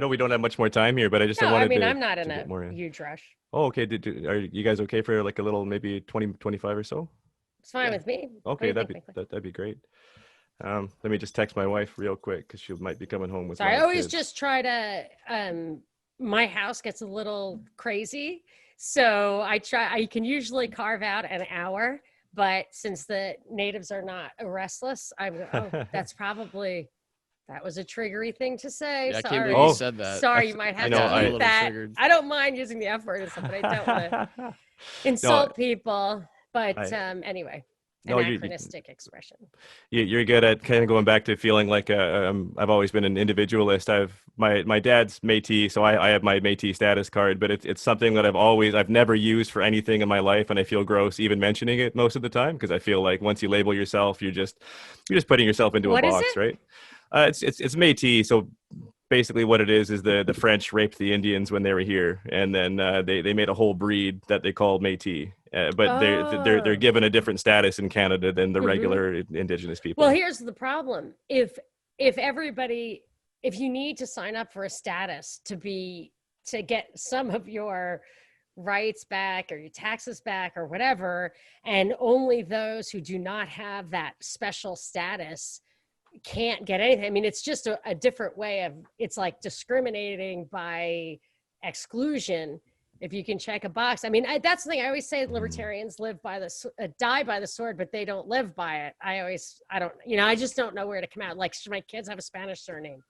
know we don't have much more time here, but I just I'm not in a huge rush. Oh, okay. Are you guys okay for like a little, maybe 20, 25 or so? It's fine with me. Okay, that'd be great. Let me just text my wife real quick because she might be coming home with. Sorry, I always just try to. My house gets a little crazy, so I can usually carve out an hour, but since the natives are not restless, that was a triggery thing to say. Yeah, sorry. I can't believe you said that. Sorry, you might have to eat that. Triggered. I don't mind using the F word and stuff, but I don't want to insult people. But anyway. Anachronistic expression. You're good at kind of going back to feeling like I've always been an individualist. My dad's Métis, so I have my Métis status card, but it's something that I've never used for anything in my life, and I feel gross even mentioning it most of the time because I feel like once you label yourself, you're just putting yourself into a box, right? It's Métis, so basically what it is the French raped the Indians when they were here, and then they made a whole breed that they call Métis. But they're given a different status in Canada than the regular Indigenous people. Well, here's the problem: if you need to sign up for a status to get some of your rights back or your taxes back or whatever, and only those who do not have that special status can't get anything. I mean, it's just a different way it's like discriminating by exclusion. If you can check a box. I mean, that's the thing. I always say libertarians die by the sword, but they don't live by it. I just don't know where to come out. Like, should my kids have a Spanish surname?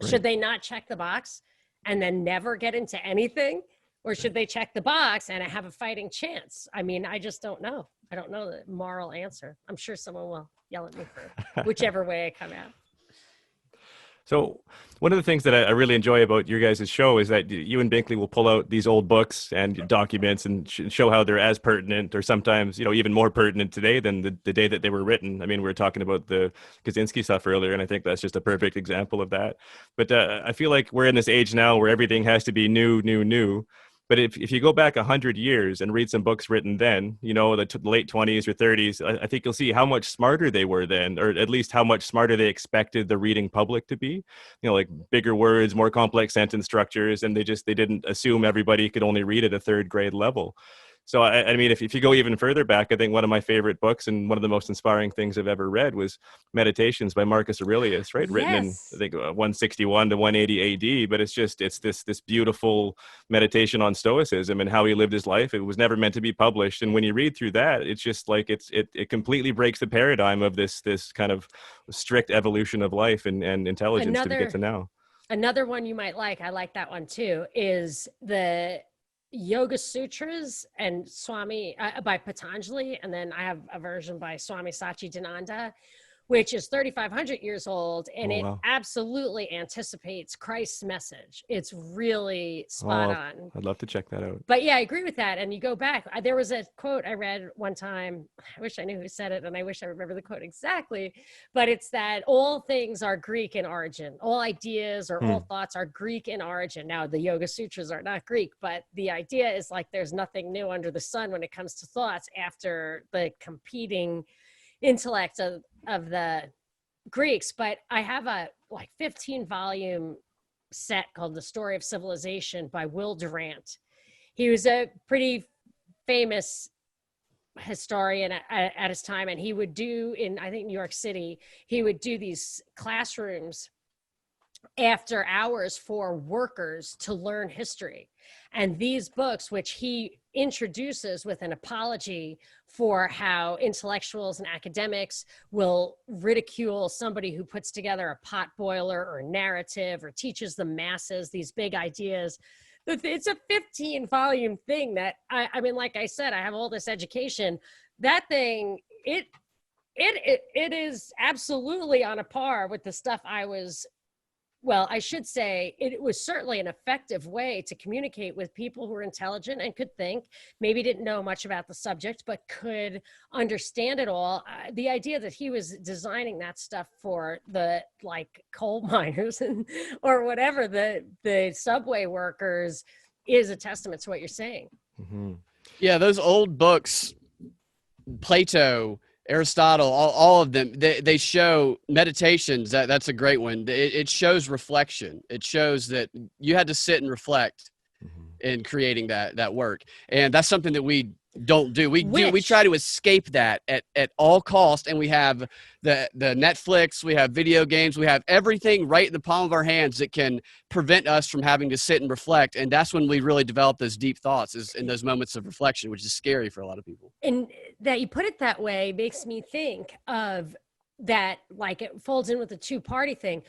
Right. Should they not check the box and then never get into anything? Or should they check the box and have a fighting chance? I mean, I just don't know. I don't know the moral answer. I'm sure someone will yell at me for whichever way I come out. So one of the things that I really enjoy about your guys' show is that you and Binkley will pull out these old books and documents and show how they're as pertinent, or sometimes, even more pertinent today than the day that they were written. I mean, we were talking about the Kaczynski stuff earlier, and I think that's just a perfect example of that. But I feel like we're in this age now where everything has to be new, new, new. But if you go back 100 years and read some books written then, the late 20s or 30s, I think you'll see how much smarter they were then, or at least how much smarter they expected the reading public to be. Like bigger words, more complex sentence structures, and they didn't assume everybody could only read at a third grade level. So, I mean, if you go even further back, I think one of my favorite books and one of the most inspiring things I've ever read was Meditations by Marcus Aurelius, right? Written in, I think, 161 to 180 AD. But it's this beautiful meditation on Stoicism and how he lived his life. It was never meant to be published. And when you read through that, it's just like it completely breaks the paradigm of this kind of strict evolution of life and intelligence to get to now. Another one you might like, I like that one too, is the Yoga Sutras and Swami by Patanjali, and then I have a version by Swami Satchidananda, which is 3,500 years old, and it absolutely anticipates Christ's message. It's really spot on. I'd love to check that out. But yeah, I agree with that. And you go back, there was a quote I read one time. I wish I knew who said it, and I wish I remember the quote exactly. But it's that all things are Greek in origin. All ideas or all thoughts are Greek in origin. Now, the Yoga Sutras are not Greek, but the idea is like there's nothing new under the sun when it comes to thoughts after the competing intellect of the Greeks. But I have a 15 volume set called The Story of Civilization by Will Durant. He was a pretty famous historian at his time, and he would do in, I think, New York City, he would do these classrooms after hours for workers to learn history. And these books, which he introduces with an apology for how intellectuals and academics will ridicule somebody who puts together a pot boiler or narrative or teaches the masses these big ideas. It's a 15 volume thing that I mean, like I said, I have all this education. That thing, it is absolutely on a par with the stuff I should say it was certainly an effective way to communicate with people who were intelligent and could think, maybe didn't know much about the subject, but could understand it all. The idea that he was designing that stuff for the coal miners or whatever, the subway workers, is a testament to what you're saying. Mm-hmm. Yeah, those old books, Plato, Aristotle, all of them, they show Meditations. That's a great one. It shows reflection. It shows that you had to sit and reflect in creating that work. And that's something that we don't do. We try to escape that at all costs. And we have the Netflix, we have video games, we have everything right in the palm of our hands that can prevent us from having to sit and reflect. And that's when we really develop those deep thoughts, is in those moments of reflection, which is scary for a lot of people. And that you put it that way makes me think of that, it folds in with the two-party thing.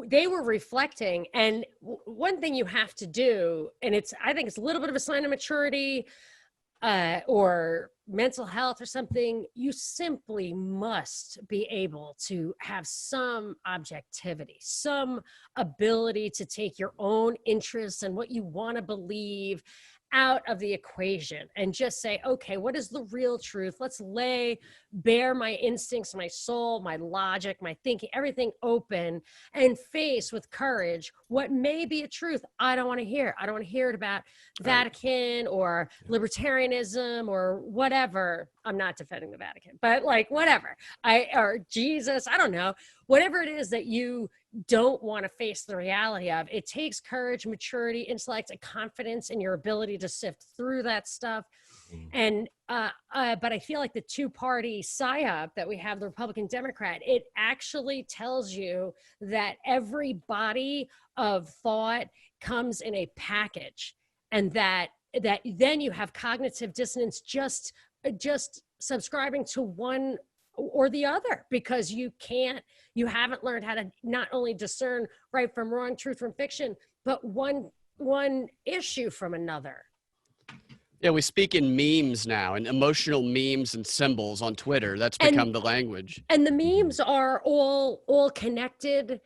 They were reflecting, and one thing you have to do, and I think it's a little bit of a sign of maturity, or mental health or something, you simply must be able to have some objectivity, some ability to take your own interests and what you want to believe out of the equation and just say, okay, what is the real truth? Let's lay bare my instincts, my soul, my logic, my thinking, everything open, and face with courage what may be a truth I don't want to hear. I don't want to hear it about Vatican or libertarianism or whatever. I'm not defending the Vatican, but whatever. Or Jesus, I don't know. Whatever it is that you don't want to face the reality of, it takes courage, maturity, intellect, and confidence in your ability to sift through that stuff. And but I feel like the two-party psyop that we have, the Republican Democrat, it actually tells you that every body of thought comes in a package, and that then you have cognitive dissonance just subscribing to one or the other, because you haven't learned how to not only discern right from wrong, truth from fiction, but one issue from another. Yeah, we speak in memes now, and emotional memes and symbols on Twitter. That's become the language. And the memes are all connected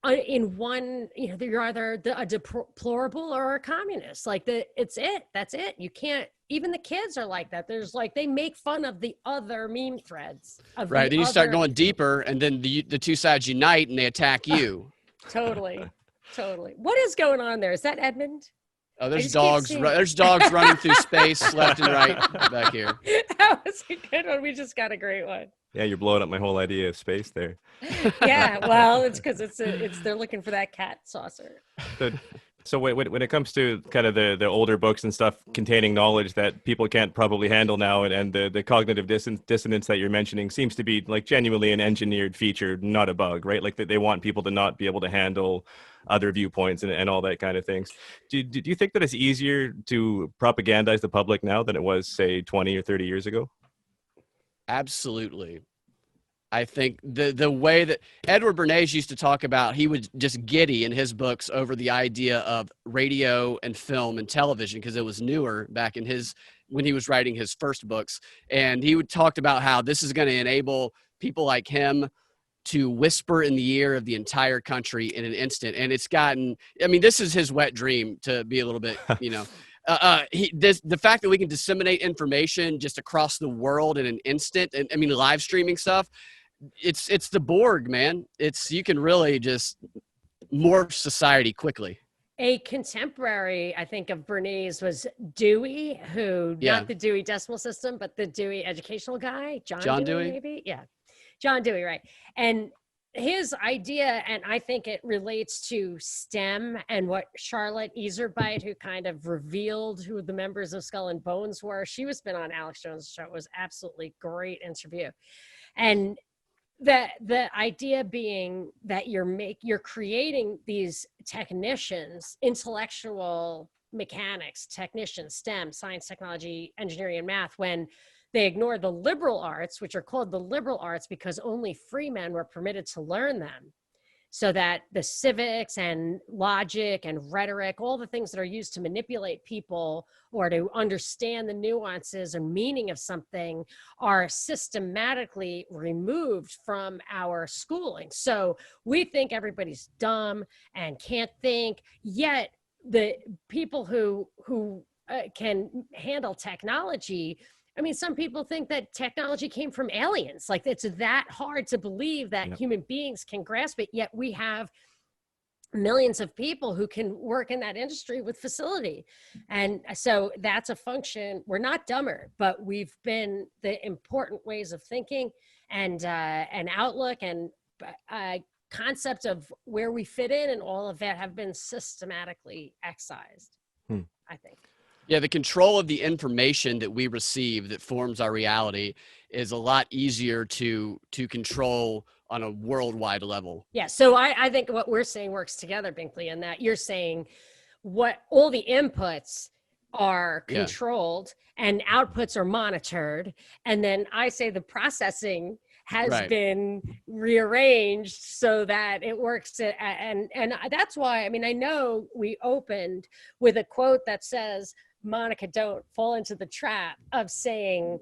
in one, you're either a deplorable or a communist. Like that's it. You can't, even the kids are like that. There's like, they make fun of the other meme threads. Right. Then you start going deeper, and then the two sides unite and they attack you. Totally. What is going on there? Is that Edmund? Oh, there's dogs. There's dogs running through space left and right back here. That was a good one. We just got a great one. Yeah, you're blowing up my whole idea of space there. Yeah, well, it's because they're looking for that cat saucer. So when it comes to kind of the older books and stuff containing knowledge that people can't probably handle now, and the cognitive dissonance that you're mentioning seems to be like genuinely an engineered feature, not a bug, right? Like they want people to not be able to handle other viewpoints and all that kind of things. Do you think that it's easier to propagandize the public now than it was, say, 20 or 30 years ago? Absolutely. I think the way that Edward Bernays used to talk about, he would just giddy in his books over the idea of radio and film and television, because it was newer back in when he was writing his first books. And he would talk about how this is going to enable people like him to whisper in the ear of the entire country in an instant. And it's gotten, I mean, this is his wet dream, to be a little bit, the fact that we can disseminate information just across the world in an instant, and I mean, live streaming stuff, it's the Borg, man. You can really just morph society quickly. A contemporary, I think, of Bernays was Dewey, not the Dewey Decimal System, but the Dewey educational guy, John Dewey, maybe? Yeah, John Dewey, right. And his idea, and I think it relates to STEM and what Charlotte Iserbyt, who kind of revealed who the members of Skull and Bones were. She was been on Alex Jones' show. It was absolutely great interview. And the idea being that you're creating these technicians, intellectual mechanics, technicians, STEM, science, technology, engineering, and math, when they ignore the liberal arts, which are called the liberal arts because only free men were permitted to learn them. So that the civics and logic and rhetoric, all the things that are used to manipulate people or to understand the nuances and meaning of something, are systematically removed from our schooling. So we think everybody's dumb and can't think, yet the people who can handle technology, I mean, some people think that technology came from aliens. Like, it's that hard to believe that human beings can grasp it, yet we have millions of people who can work in that industry with facility. And so that's a function. We're not dumber, but we've been the important ways of thinking and an outlook and concept of where we fit in and all of that have been systematically excised, I think. Yeah, the control of the information that we receive that forms our reality is a lot easier to control on a worldwide level. Yeah, so I think what we're saying works together, Binkley, in that you're saying what all the inputs are controlled and outputs are monitored. And then I say the processing has been rearranged so that it works. And that's why, I mean, I know we opened with a quote that says, Monica, don't fall into the trap of saying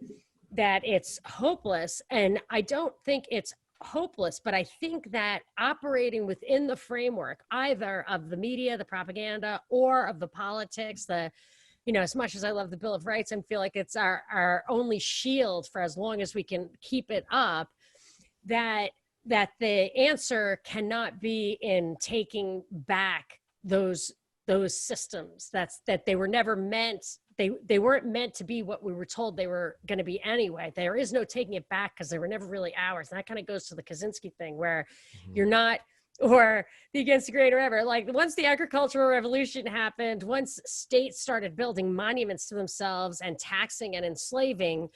that it's hopeless. And I don't think it's hopeless, but I think that operating within the framework, either of the media, the propaganda, or of the politics, as much as I love the Bill of Rights and feel like it's our only shield for as long as we can keep it up, that the answer cannot be in taking back those systems that they were never meant, they weren't meant to be what we were told they were going to be anyway. There is no taking it back because they were never really ours. And that kind of goes to the Kaczynski thing where you're not, or the Against the Grain or whatever. Like, once the agricultural revolution happened, once states started building monuments to themselves and taxing and enslaving,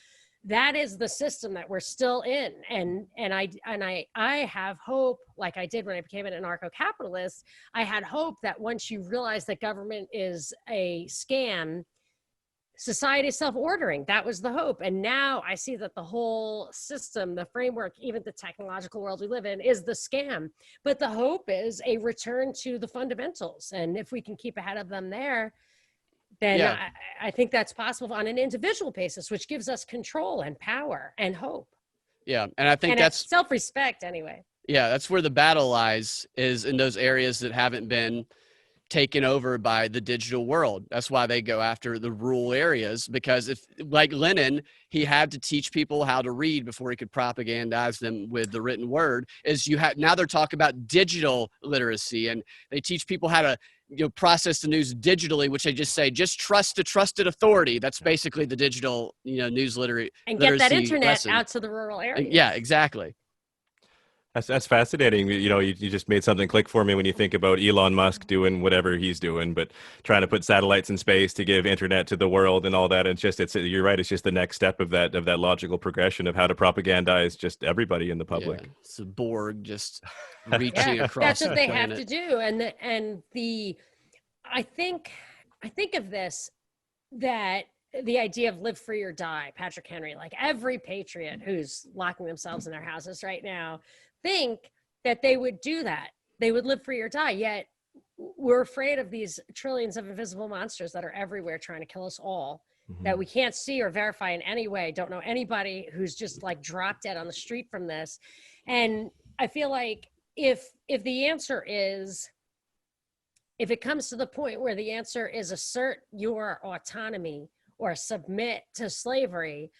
that is the system that we're still in. And I have hope, like I did when I became an anarcho-capitalist. I had hope that once you realize that government is a scam, society is self-ordering. That was the hope. And now I see that the whole system, the framework, even the technological world we live in, is the scam. But the hope is a return to the fundamentals. And if we can keep ahead of them there, then I think that's possible on an individual basis, which gives us control and power and hope. Yeah, and I think and that's self-respect anyway. Yeah, that's where the battle lies, is in those areas that haven't been taken over by the digital world. That's why they go after the rural areas, because if, like Lenin, he had to teach people how to read before he could propagandize them with the written word. Is you have now they're talking about digital literacy, and they teach people how to process the news digitally, which they just say just trust a trusted authority. That's basically the digital news literacy And get that internet lesson. out to the rural areas. Yeah, exactly. That's fascinating. You just made something click for me when you think about Elon Musk doing whatever he's doing, but trying to put satellites in space to give internet to the world and all that. And you're right. It's just the next step of that logical progression of how to propagandize just everybody in the public. Yeah, it's a Borg just reaching across. That's what they planet. have to do. I think of this, that the idea of live free or die, Patrick Henry, like every patriot who's locking themselves in their houses right now, think that they would do that. They would live free or die. Yet we're afraid of these trillions of invisible monsters that are everywhere trying to kill us all, that we can't see or verify in any way. Don't know anybody who's just like dropped dead on the street from this. And I feel like if the answer is, if it comes to the point where the answer is assert your autonomy or submit to slavery,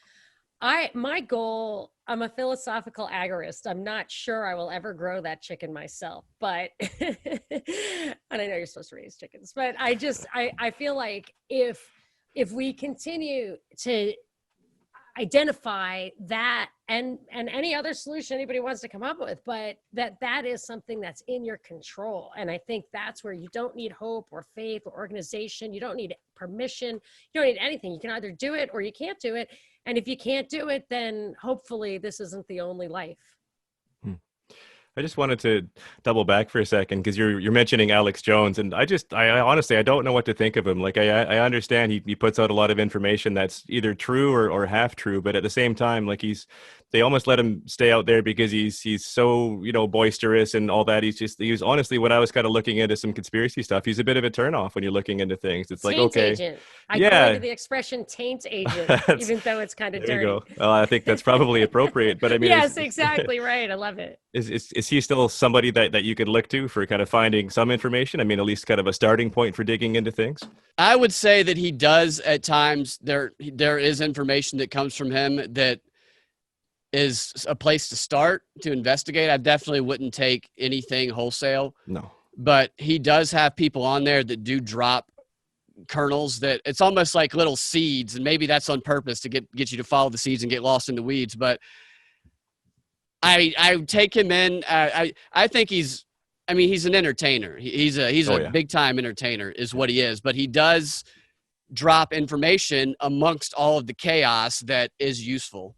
my goal, I'm a philosophical agorist. I'm not sure I will ever grow that chicken myself, but, and I know you're supposed to raise chickens, but I feel like if we continue to identify that and any other solution anybody wants to come up with, but that is something that's in your control. And I think that's where you don't need hope or faith or organization. You don't need permission. You don't need anything. You can either do it or you can't do it. And if you can't do it, then hopefully this isn't the only life. I just wanted to double back for a second, because you're mentioning Alex Jones, and I honestly, I don't know what to think of him. Like I understand he puts out a lot of information that's either true or half true, but at the same time, like they almost let him stay out there because he's so boisterous and all that. He's honestly, when I was kind of looking into some conspiracy stuff, he's a bit of a turnoff when you're looking into things. It's like, Taint okay, agent. I call it the expression taint agent, even though it's kind of dirty. There you go. Well, I think that's probably appropriate, but I mean, yes, exactly right. I love it. Is he still somebody that you could look to for kind of finding some information? I mean, at least kind of a starting point for digging into things? I would say that he does at times. There is information that comes from him that is a place to start to investigate. I definitely wouldn't take anything wholesale. No. But he does have people on there that do drop kernels that it's almost like little seeds, and maybe that's on purpose to get you to follow the seeds and get lost in the weeds. But I take him in. I think he's an entertainer. He's a big time entertainer is what he is, but he does drop information amongst all of the chaos that is useful.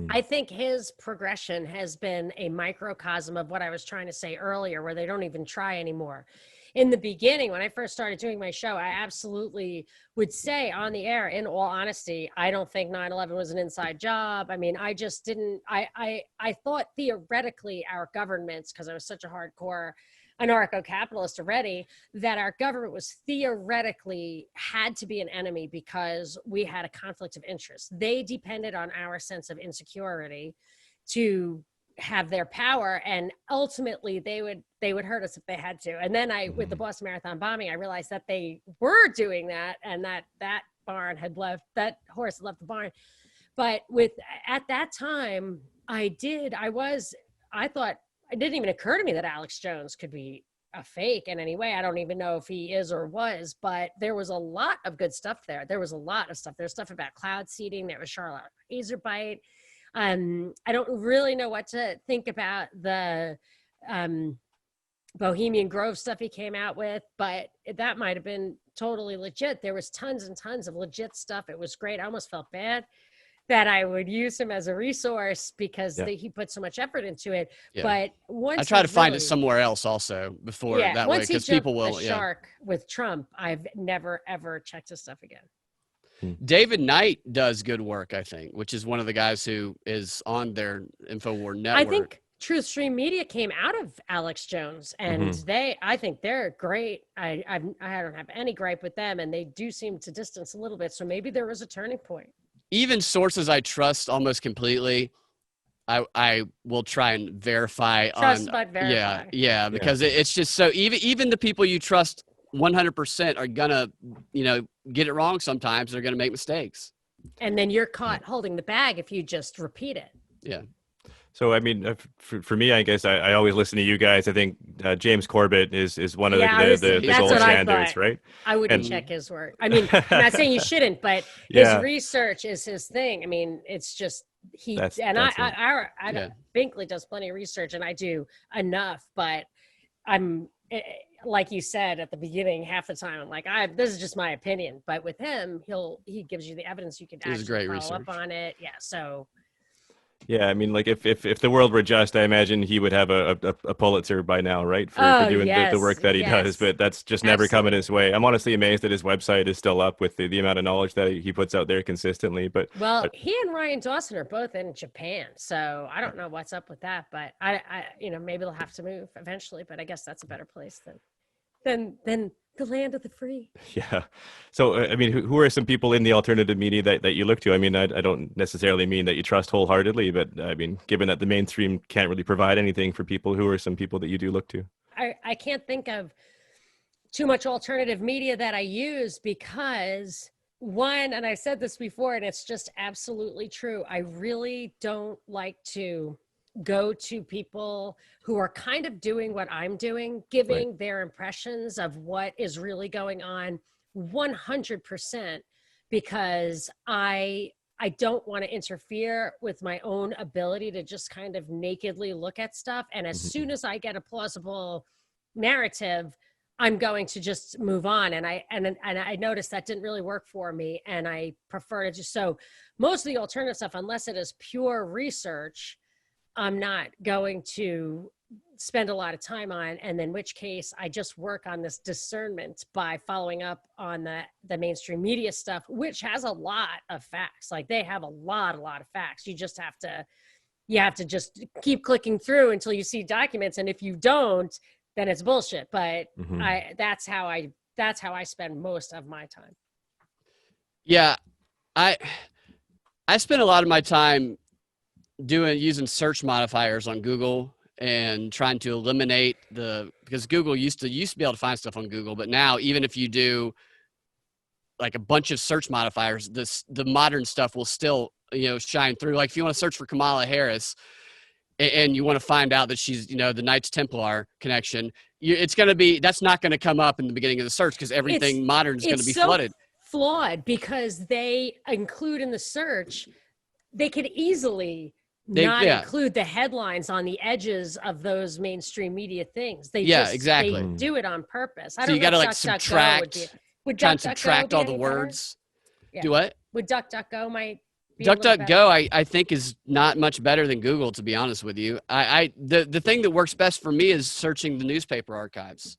I think his progression has been a microcosm of what I was trying to say earlier, where they don't even try anymore. In the beginning, when I first started doing my show, I absolutely would say on the air, in all honesty, I don't think 9/11 was an inside job. I mean, I just didn't, I thought theoretically our governments, because I was such a hardcore anarcho-capitalist already, that our government was theoretically had to be an enemy because we had a conflict of interest. They depended on our sense of insecurity to have their power, and ultimately they would hurt us if they had to. And then with the Boston Marathon bombing, I realized that they were doing that, and that barn had left, that horse had left the barn. But at that time, I thought, it didn't even occur to me that Alex Jones could be a fake in any way. I don't even know if he is or was, but there was a lot of good stuff there. There was a lot of stuff. There's stuff about cloud seeding. There was Charlotte Razorbyte. I don't really know what to think about the Bohemian Grove stuff he came out with, but that might have been totally legit. There was tons and tons of legit stuff. It was great. I almost felt bad that I would use him as a resource because he put so much effort into it. Yeah. But once I try to find it somewhere else also before that way, because people will. Shark with Trump, I've never ever checked his stuff again. David Knight does good work, I think, which is one of the guys who is on their InfoWar network. I think Truth Stream Media came out of Alex Jones, and I think they're great. I don't have any gripe with them, and they do seem to distance a little bit. So maybe there was a turning point. Even sources I trust almost completely, I will try and verify Trust on. but verify. Yeah, because it's just so even the people you trust 100% are gonna, get it wrong sometimes. They're gonna make mistakes. And then you're caught holding the bag if you just repeat it. Yeah. So, I mean, for me, I guess I always listen to you guys. I think James Corbett is one of the gold standards, right? I wouldn't check his work. I mean, I'm not saying you shouldn't, but his research is his thing. I mean, it's just Binkley does plenty of research, and I do enough. But I'm like you said at the beginning, half the time I'm like, this is just my opinion. But with him, he gives you the evidence. You can actually follow up on it. Yeah, so. Yeah, I mean, like if the world were just, I imagine he would have a Pulitzer by now, right? For doing the work that he does, but that's just never coming his way. I'm honestly amazed that his website is still up with the amount of knowledge that he puts out there consistently. But he and Ryan Dawson are both in Japan, so I don't know what's up with that. But I maybe they'll have to move eventually. But I guess that's a better place than the land of the free. Yeah. So, I mean, who are some people in the alternative media that you look to? I mean, I don't necessarily mean that you trust wholeheartedly, but I mean, given that the mainstream can't really provide anything for people, who are some people that you do look to? I can't think of too much alternative media that I use because one, and I said this before, and it's just absolutely true. I really don't like to go to people who are kind of doing what I'm doing, giving their impressions of what is really going on 100%, because I don't want to interfere with my own ability to just kind of nakedly look at stuff. And as soon as I get a plausible narrative, I'm going to just move on. And I noticed that didn't really work for me. And I prefer to just, so most of the alternative stuff, unless it is pure research, I'm not going to spend a lot of time on, and in which case I just work on this discernment by following up on the mainstream media stuff, which has a lot of facts. Like they have a lot of facts. You have to just keep clicking through until you see documents. And if you don't, then it's bullshit. But that's how I spend most of my time. Yeah. I spend a lot of my time using search modifiers on Google and trying to eliminate because Google used to be able to find stuff on Google, but now even if you do like a bunch of search modifiers, the modern stuff will still shine through. Like if you want to search for Kamala Harris and you want to find out that she's the Knights Templar connection, that's not going to come up in the beginning of the search because everything modern is going to be flooded. Flawed because they include in the search, they could easily include the headlines on the edges of those mainstream media things. They do it on purpose. I don't know. You got to like subtract. Would subtract all the words? Yeah. Do what? Would DuckDuckGo might be DuckDuckGo, I think is not much better than Google, to be honest with you. The thing that works best for me is searching the newspaper archives.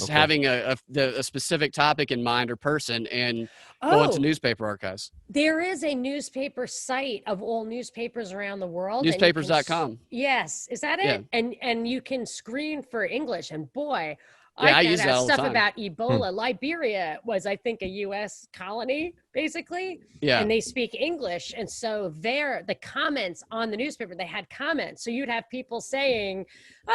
Having a specific topic in mind or person and going to newspaper archives. There is a newspaper site of all newspapers around the world. Newspapers.com. Yes. Is that it? Yeah. And you can screen for English. And boy, I use that all the stuff time. about Ebola. Liberia was, I think, a U.S. colony, basically. Yeah. And they speak English. And so the comments on the newspaper, they had comments. So you'd have people saying,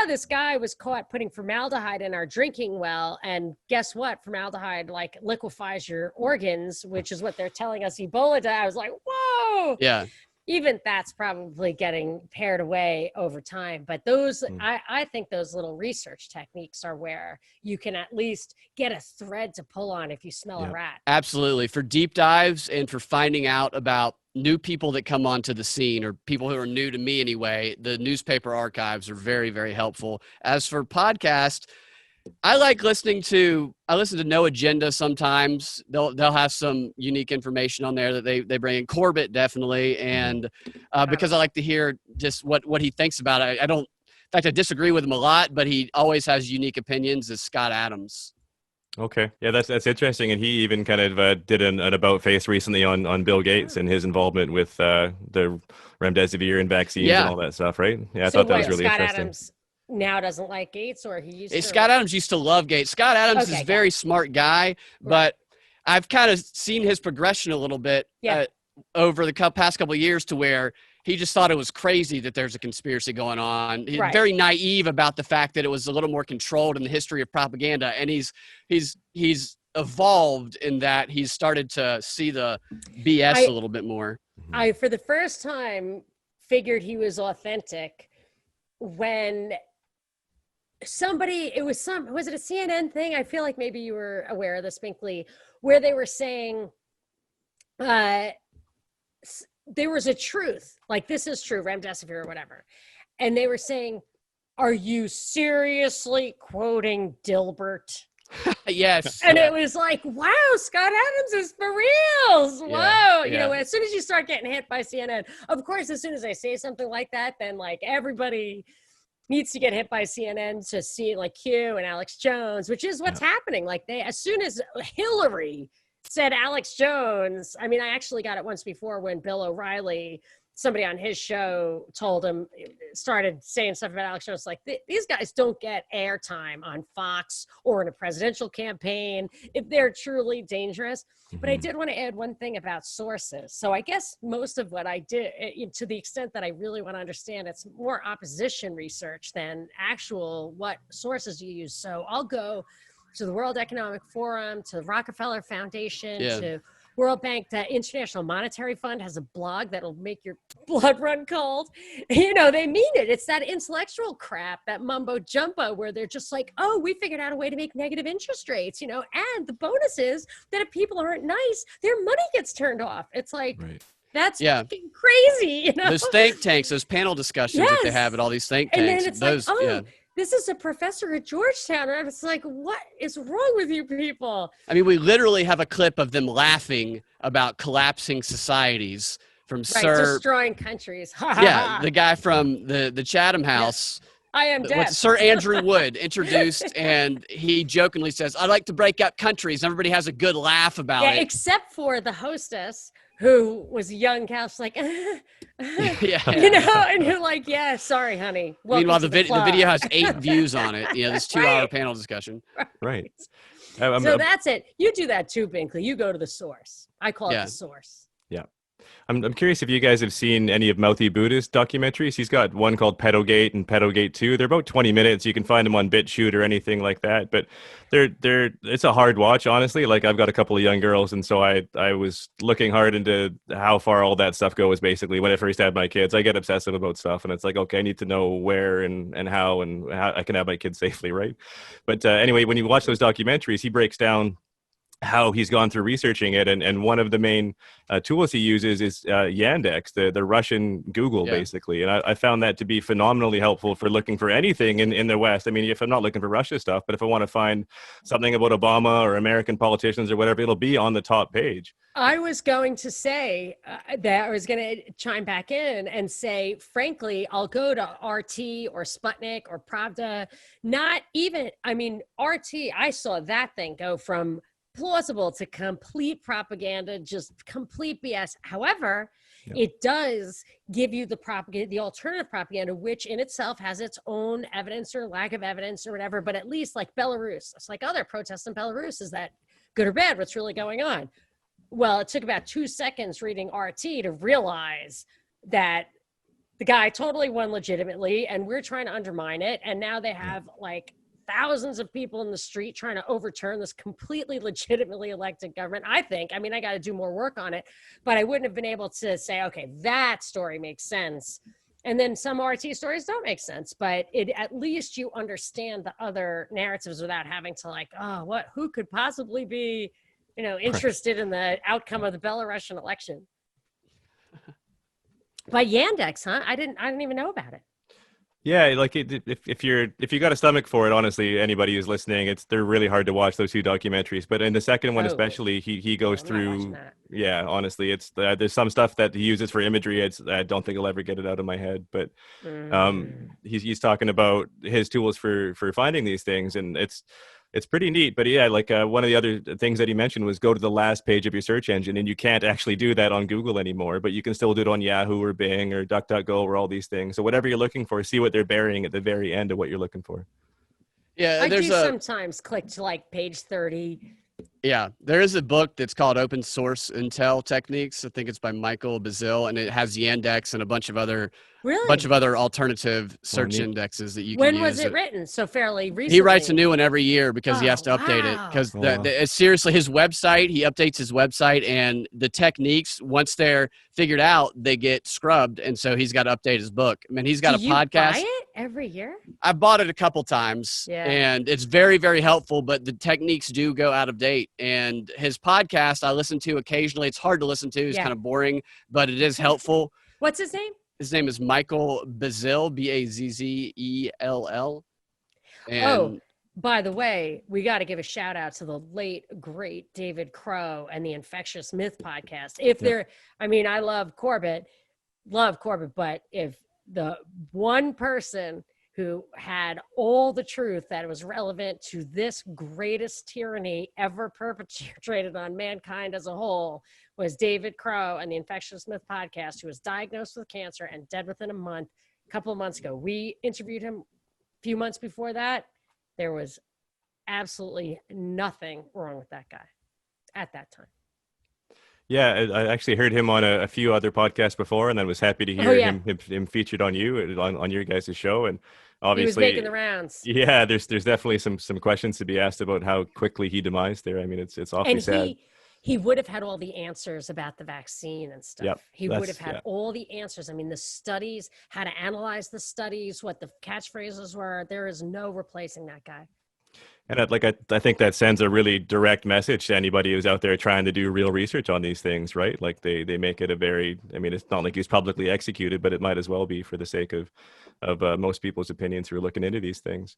this guy was caught putting formaldehyde in our drinking well. And guess what? Formaldehyde like liquefies your organs, which is what they're telling us Ebola does. I was like, whoa. Yeah. Even that's probably getting pared away over time. But I think those little research techniques are where you can at least get a thread to pull on if you smell a rat. Absolutely. For deep dives and for finding out about new people that come onto the scene or people who are new to me anyway, the newspaper archives are very, very helpful. As for podcast, I listen to No Agenda sometimes. They'll have some unique information on there that they bring in. Corbett definitely, and because I like to hear just what he thinks about it. In fact, I disagree with him a lot, but he always has unique opinions. Is Scott Adams. Okay, yeah, that's interesting, and he even kind of did an about face recently on Bill Gates and his involvement with the remdesivir and vaccines and all that stuff, right? Yeah, I thought that was really Scott interesting. Adams now doesn't like Gates, or he used to? Scott Adams used to love Gates. Scott Adams is a very smart guy, but I've kind of seen his progression a little bit over the past couple of years to where he just thought it was crazy that there's a conspiracy going on. He's Right. very naive about the fact that it was a little more controlled in the history of propaganda. And he's evolved in that he's started to see the BS a little bit more. I, for the first time, figured he was authentic when somebody, was it a CNN thing? I feel like maybe you were aware of this, Binkley, where they were saying, there was a truth, like this is true, remdesivir or whatever. And they were saying, are you seriously quoting Dilbert? Yes. And it was like, wow, Scott Adams is for reals. Whoa. Yeah. You know, as soon as you start getting hit by CNN, of course, as soon as I say something like that, then like everybody needs to get hit by CNN to see like Q and Alex Jones, which is what's happening. Like as soon as Hillary said Alex Jones, I mean, I actually got it once before when Bill O'Reilly, somebody on his show told him, started saying stuff about Alex Jones, like these guys don't get airtime on Fox or in a presidential campaign if they're truly dangerous. But I did want to add one thing about sources. So I guess most of what I did, to the extent that I really want to understand, it's more opposition research than actual what sources you use. So I'll go to the World Economic Forum, to the Rockefeller Foundation, to World Bank. The International Monetary Fund has a blog that'll make your blood run cold. You know, they mean it. It's that intellectual crap, that mumbo jumbo, where they're just like, oh, we figured out a way to make negative interest rates, you know, and the bonus is that if people aren't nice, their money gets turned off. It's like, that's fucking crazy, you know? Those think tanks, those panel discussions that they have at all these think tanks. And then it's those, like, oh, this is a professor at Georgetown. And it's like, what is wrong with you people? I mean, we literally have a clip of them laughing about collapsing societies from destroying countries. the guy from the Chatham House. I am dead. What Sir Andrew Wood introduced, and he jokingly says, "I'd like to break up countries." Everybody has a good laugh about it. Except for the hostess, who was a young cow. She's like, you know, and you're like, yeah, sorry, honey. Meanwhile, the video has 8 views on it. You know, this 2-hour panel discussion. Right. So that's it. You do that too, Binkley. You go to the source. I call it the source. Yeah. I'm curious if you guys have seen any of Mouthy Buddha's documentaries. He's got one called Pedogate and Pedogate 2. They're about 20 minutes. You can find them on BitChute or anything like that. But it's a hard watch, honestly. Like, I've got a couple of young girls, and so I was looking hard into how far all that stuff goes, basically. When I first had my kids, I get obsessive about stuff, and it's like, okay, I need to know where and how I can have my kids safely, right? But anyway, when you watch those documentaries, he breaks down how he's gone through researching it, and one of the main tools he uses is Yandex, the Russian Google, basically. And I found that to be phenomenally helpful for looking for anything in the West. I mean, if I'm not looking for Russia stuff, but if I want to find something about Obama or American politicians or whatever, it'll be on the top page. I was going to say that I was going to chime back in and say, frankly, I'll go to RT or Sputnik or Pravda. Not even, I mean, RT, I saw that thing go from plausible to complete propaganda, just complete BS. However, it does give you the propaganda, the alternative propaganda, which in itself has its own evidence or lack of evidence or whatever. But at least like Belarus, it's like, oh, they're protesting Belarus. Is that good or bad? What's really going on? Well, it took about 2 seconds reading RT to realize that the guy totally won legitimately, and we're trying to undermine it. And now they have like thousands of people in the street trying to overturn this completely legitimately elected government. I think, I mean, I got to do more work on it, but I wouldn't have been able to say, okay, that story makes sense. And then some RT stories don't make sense, but at least you understand the other narratives without having to like, oh, who could possibly be, you know, interested in the outcome of the Belarusian election. By Yandex, huh? I didn't even know about it. Yeah, like if you got a stomach for it, honestly, anybody who's listening, they're really hard to watch, those 2 documentaries. But in the second one, especially, he goes through. Yeah, honestly, it's there's some stuff that he uses for imagery. I don't think I'll ever get it out of my head. But he's talking about his tools for finding these things, and it's pretty neat. But yeah, like one of the other things that he mentioned was go to the last page of your search engine, and you can't actually do that on Google anymore, but you can still do it on Yahoo or Bing or DuckDuckGo or all these things. So whatever you're looking for, see what they're burying at the very end of what you're looking for. Yeah, I do sometimes click to like page 30 Yeah, there is a book that's called Open Source Intel Techniques. I think it's by Michael Bazil, and it has Yandex and a bunch of other Really? alternative search neat. indexes that you can When use. was it written? So fairly recently. He writes a new one every year because he has to Oh, update it. wow. Because Oh, wow. seriously, his website, he updates his website, and the techniques, once they're figured out, they get scrubbed. And so he's got to update his book. I mean, he's got Do a you podcast. buy it every year? I bought it a couple times, Yeah. and it's very, very helpful, but the techniques do go out of date. And his podcast, I listen to occasionally. It's hard to listen to. It's Yeah. kind of boring, but it is helpful. What's his name? His name is Michael Bazil, Bazzell. And Oh, by the way, we got to give a shout out to the late, great David Crow and the Infectious Myth podcast. If they're, I mean, I love Corbett, but if the one person who had all the truth that was relevant to this greatest tyranny ever perpetrated on mankind as a whole was David Crow and the Infectious Myth podcast, who was diagnosed with cancer and dead within a couple of months ago. We interviewed him a few months before that. There was absolutely nothing wrong with that guy at that time. Yeah, I actually heard him on a few other podcasts before, and then was happy to hear him featured on you on your guys' show. And obviously, he was making the rounds. Yeah, there's definitely some questions to be asked about how quickly he demised there. I mean, it's awfully And sad. he would have had all the answers about the vaccine and stuff. Yep, He would have had all the answers. I mean, the studies, how to analyze the studies, what the catchphrases were. There is no replacing that guy. And I think that sends a really direct message to anybody who's out there trying to do real research on these things, right? Like they make it I mean, it's not like he's publicly executed, but it might as well be for the sake of most people's opinions who are looking into these things.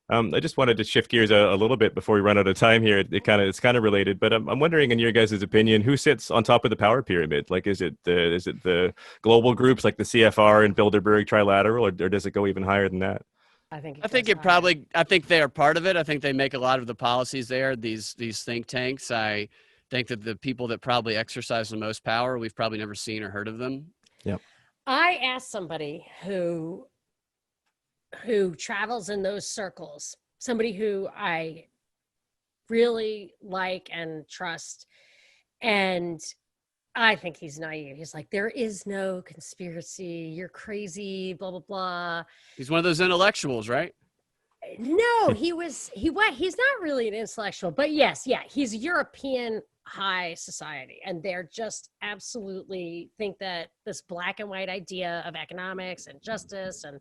I just wanted to shift gears a little bit before we run out of time here. It's kind of related, but I'm wondering, in your guys' opinion, who sits on top of the power pyramid? Like, is it the global groups like the CFR and Bilderberg Trilateral, or does it go even higher than that? I think they are part of it. I think they make a lot of the policies there, these think tanks. I think that the people that probably exercise the most power, we've probably never seen or heard of them. Yep. I asked somebody who travels in those circles, somebody who I really like and trust, and I think he's naive. He's like, there is no conspiracy. You're crazy, blah, blah, blah. He's one of those intellectuals, right? No, he's not really an intellectual, but yes, yeah, he's European high society. And they're just absolutely think that this black and white idea of economics and justice and,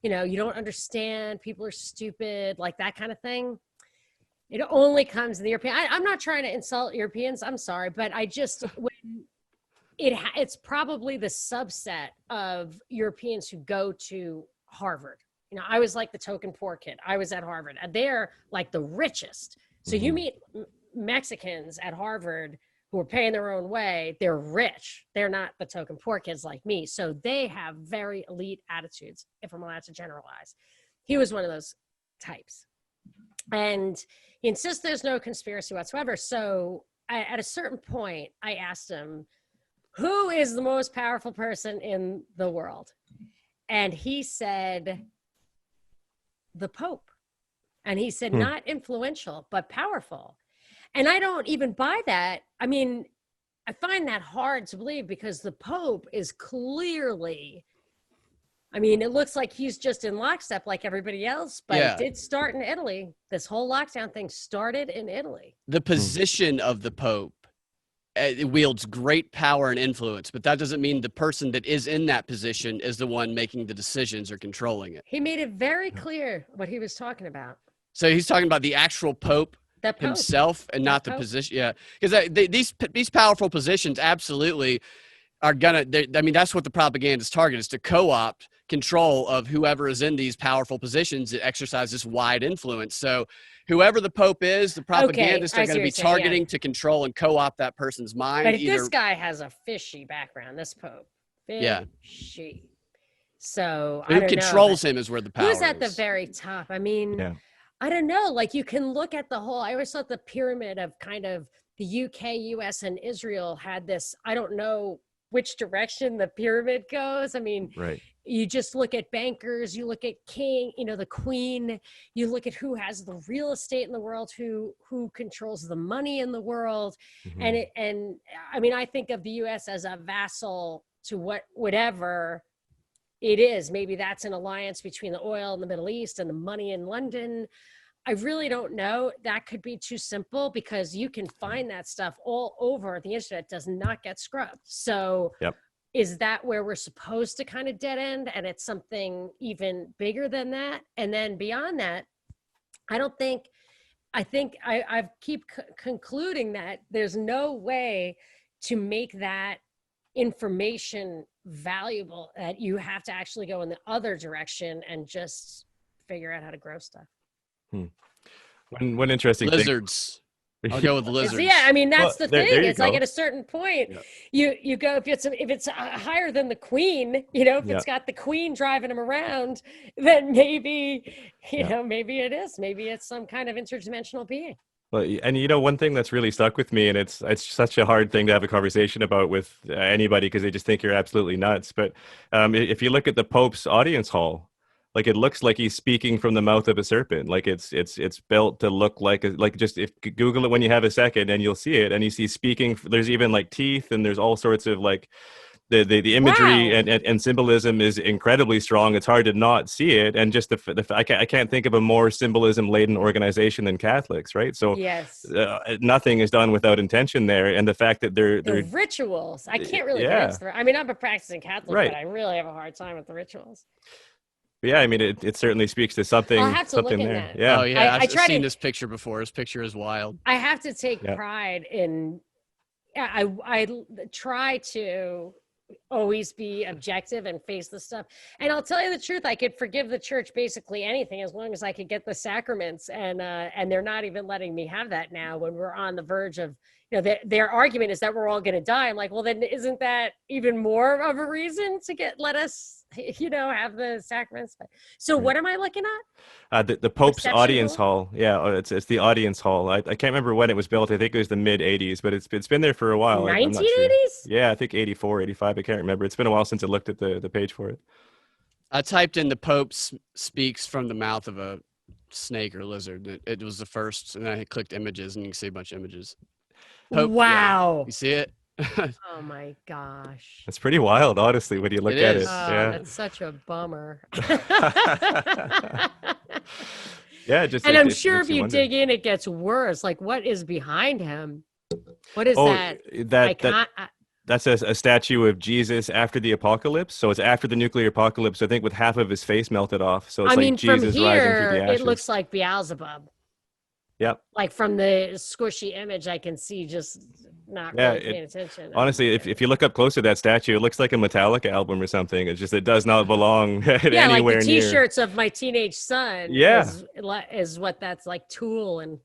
you don't understand, people are stupid, like that kind of thing. It only comes in the European. I'm not trying to insult Europeans. I'm sorry, but I just it's probably the subset of Europeans who go to Harvard. I was like the token poor kid. I was at Harvard, and they're like the richest. So you meet Mexicans at Harvard who are paying their own way. They're rich. They're not the token poor kids like me. So they have very elite attitudes, if I'm allowed to generalize. He was one of those types. And he insists there's no conspiracy whatsoever. So at a certain point, I asked him, who is the most powerful person in the world? And he said, the Pope. And he said, not influential, but powerful. And I don't even buy that. I mean, I find that hard to believe because the Pope is clearly, it looks like he's just in lockstep like everybody else, but It did start in Italy. This whole lockdown thing started in Italy. The position of the Pope it wields great power and influence, but that doesn't mean the person that is in that position is the one making the decisions or controlling it. He made it very clear what he was talking about. So he's talking about the actual Pope himself and not the position. Yeah, because these powerful positions absolutely are gonna. That's what the propagandist target is, to co-opt control of whoever is in these powerful positions that exercise this wide influence. So whoever the Pope is, the propagandists are going to be targeting to control and co-opt that person's mind. But this guy has a fishy background, this Pope. Fishy. So who controls him is where the power is. Who's at the very top? I don't know. Like, you can look at the whole, I always thought the pyramid of kind of the UK, US, and Israel had this, I don't know which direction the pyramid goes. I mean, Right. you just look at bankers, you look at king, the queen, you look at who has the real estate in the world, who controls the money in the world. Mhm. And I mean, I think of the US as a vassal to whatever it is. Maybe that's an alliance between the oil in the Middle East and the money in London. I really don't know. That could be too simple because you can find that stuff all over the internet. It does not get scrubbed. So Yep. is that where we're supposed to kind of dead end, and it's something even bigger than that? And then beyond that, I think I keep concluding that there's no way to make that information valuable, that you have to actually go in the other direction and just figure out how to grow stuff. One interesting Lizards. I'll go with lizards. Yeah, I mean, that's Well, the thing. there you It's like go. at a certain point, Yeah. you go, if it's higher than the queen, if Yeah. it's got the queen driving him around, then maybe, Yeah. maybe it is. Maybe it's some kind of interdimensional being. Well, and one thing that's really stuck with me, and it's such a hard thing to have a conversation about with anybody because they just think you're absolutely nuts. But if you look at the Pope's audience hall, like it looks like he's speaking from the mouth of a serpent. Like it's built to look like just if Google it when you have a second, and you'll see it. And you see speaking. There's even like teeth, and there's all sorts of like the imagery Wow. and symbolism is incredibly strong. It's hard to not see it. And just I can't think of a more symbolism laden organization than Catholics, right? So Yes. nothing is done without intention there. And the fact that The they're rituals. I can't really yeah. get into I mean, I'm a practicing Catholic, Right. but I really have a hard time with the rituals. yeah, I mean, it certainly speaks to something I'll have to look something in there. that. Yeah. Oh yeah, I I've try seen to- this picture before. This picture is wild. I have to take Yeah. pride in, I try to always be objective and face the stuff. And I'll tell you the truth, I could forgive the church basically anything as long as I could get the sacraments. And they're not even letting me have that now when we're on the verge of, their argument is that we're all going to die. I'm like, well, then isn't that even more of a reason to let us, have the sacraments? So what am I looking at? The Pope's Reception audience hall? hall. Yeah, it's the audience hall. I can't remember when it was built. I think it was the mid 80s, but it's been there for a while. I'm not sure. 1980s? Yeah, I think 84, 85. I can't remember. It's been a while since I looked at the page for it. I typed in the Pope speaks from the mouth of a snake or lizard. It was the first, and I clicked images, and you can see a bunch of images. Pope, yeah. Wow. You see it? Oh my gosh. It's pretty wild, honestly, when you look It at is. it. Oh, Yeah. that's such a bummer. Yeah, just And it- I'm it sure makes if you wonder. dig in, it gets worse. Like, what is behind him? What is Oh, that? that's a statue of Jesus after the apocalypse. So it's after the nuclear apocalypse, I think, with half of his face melted off. So it's I like mean, from Jesus rising through here, the ashes. it looks like Beelzebub. Yep. Like from the squishy image, I can see just not Yeah, really paying attention. Honestly, if you look up closer at that statue, it looks like a Metallica album or something. It does not belong yeah, like anywhere the near. T-shirts of my teenage son. Yeah. is what that's like. Tool and.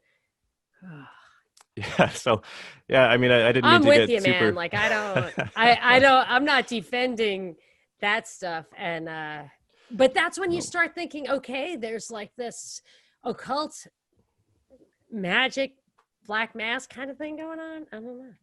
Yeah. So, yeah. I mean, I didn't mean I'm to with get you, super. man. Like I don't. I'm not defending that stuff, and but that's when you start thinking, okay, there's like this occult magic black mass kind of thing going on. I don't know.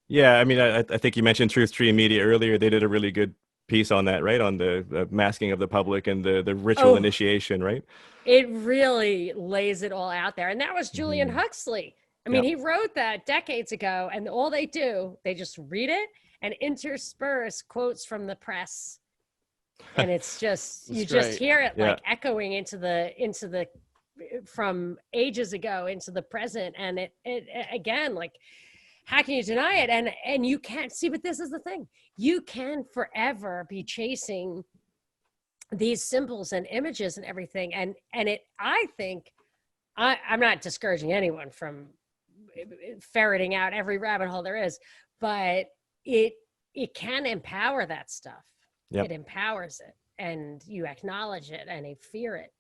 Yeah, I mean, I think you mentioned Truth Tree Media earlier. They did a really good piece on that, right? On the masking of the public and the ritual initiation, right? It really lays it all out there. And that was Julian Huxley. I mean, he wrote that decades ago, and all they do, they just read it and intersperse quotes from the press. And it's just, you just great. hear it Yeah. like echoing into the from ages ago into the present. And it again, like, how can you deny it? And you can't see, but this is the thing. You can forever be chasing these symbols and images and everything. And I think, I'm not discouraging anyone from ferreting out every rabbit hole there is, but it can empower that stuff. Yep. It empowers it, and you acknowledge it and you fear it.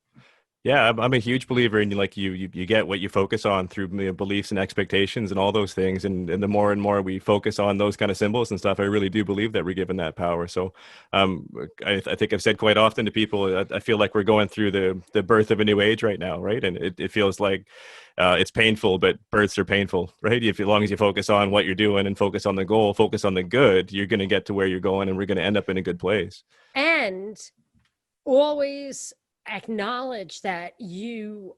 Yeah, I'm a huge believer in like you get what you focus on through beliefs and expectations and all those things, and the more and more we focus on those kind of symbols and stuff, I really do believe that we're given that power. So, um, I think I've said quite often to people, I feel like we're going through the birth of a new age right now, right? And it feels like it's painful, but births are painful, right? If as long as you focus on what you're doing and focus on the goal, focus on the good, you're going to get to where you're going, and we're going to end up in a good place. And always acknowledge that you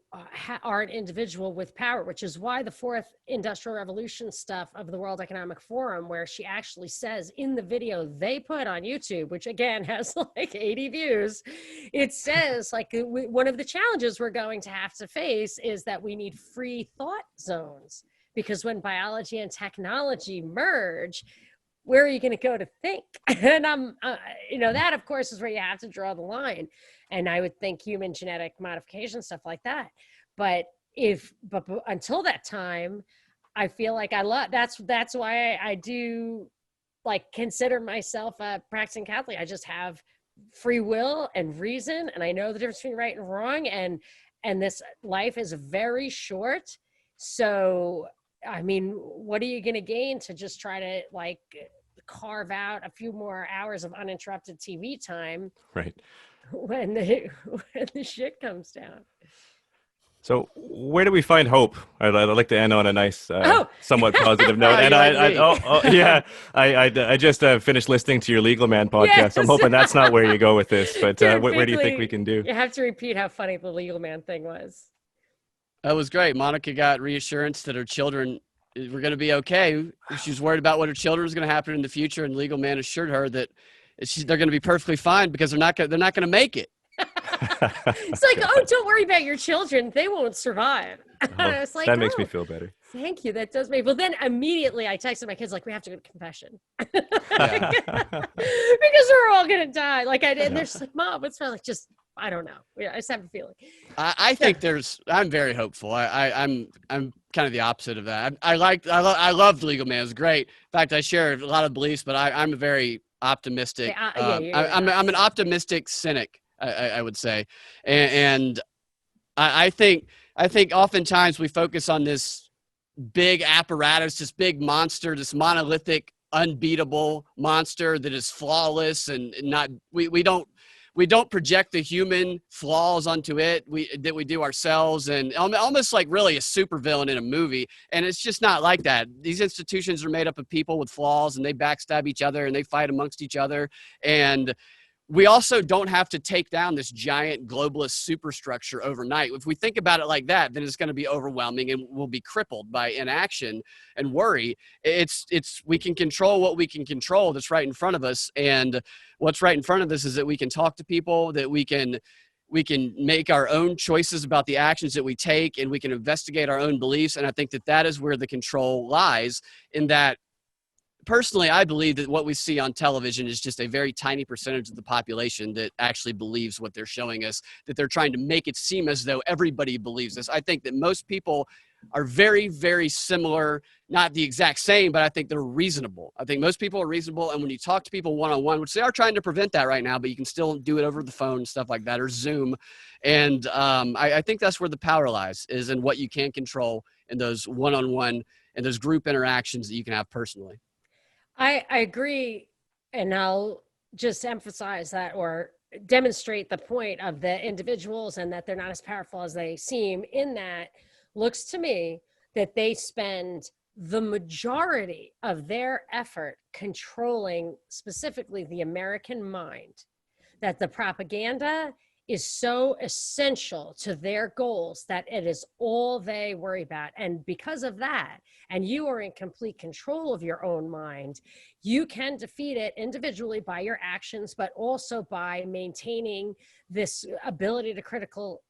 are an individual with power, which is why the fourth industrial revolution stuff of the World Economic Forum, where she actually says in the video they put on YouTube, which again has like 80 views, it says like one of the challenges we're going to have to face is that we need free thought zones, because when biology and technology merge, where are you going to go to think? And that of course is where you have to draw the line. And I would think human genetic modification, stuff like that. But until that time, I feel like that's why I do like consider myself a practicing Catholic. I just have free will and reason, and I know the difference between right and wrong. And this life is very short. So I mean, what are you going to gain to just try to like carve out a few more hours of uninterrupted TV time, Right. when the shit comes down? So where do we find hope? I'd like to end on a nice, somewhat positive note. And I just finished listening to your Legal Man podcast. Yes. I'm hoping that's not where you go with this, but Dude, where do you think Binkley, we can do? You have to repeat how funny the Legal Man thing was. That was great. Monica got reassurance that her children were going to be okay. She was worried about what her children was going to happen in the future, and Legal Man assured her that they're going to be perfectly fine because they're not going to make it. It's like, oh, don't worry about your children; they won't survive. It's like, that makes me feel better. Thank you. That does make. Well, then immediately I texted my kids like, we have to go to confession because we're all gonna die. Like and they're just like, Mom, what's wrong? Like, just I don't know. Yeah, I just have a feeling. I think I'm very hopeful. I'm kind of the opposite of that. I love Legal Man. It's great. In fact, I share a lot of beliefs, but I'm a very optimistic. I'm an optimistic cynic, I would say, and I think oftentimes we focus on this big apparatus, this big monster, this monolithic, unbeatable monster that is flawless, and not we don't project the human flaws onto it that we do ourselves, and almost like really a supervillain in a movie. And it's just not like that. These institutions are made up of people with flaws, and they backstab each other and they fight amongst each other. And we also don't have to take down this giant globalist superstructure overnight. If we think about it like that, then it's going to be overwhelming and we'll be crippled by inaction and worry. We can control what we can control that's right in front of us. And what's right in front of us is that we can talk to people, that we can make our own choices about the actions that we take, and we can investigate our own beliefs. And I think that is where the control lies, in that personally, I believe that what we see on television is just a very tiny percentage of the population that actually believes what they're showing us, that they're trying to make it seem as though everybody believes this. I think that most people are very, very similar, not the exact same, but I think they're reasonable. I think most people are reasonable. And when you talk to people one-on-one, which they are trying to prevent that right now, but you can still do it over the phone and stuff like that, or Zoom. And I think that's where the power lies, is in what you can control in those one-on-one and those group interactions that you can have personally. I agree, and I'll just emphasize that, or demonstrate the point of the individuals, and that they're not as powerful as they seem. In that, looks to me that they spend the majority of their effort controlling specifically the American mind, that the propaganda is so essential to their goals that it is all they worry about. And because of that, and you are in complete control of your own mind, you can defeat it individually by your actions, but also by maintaining this ability to critical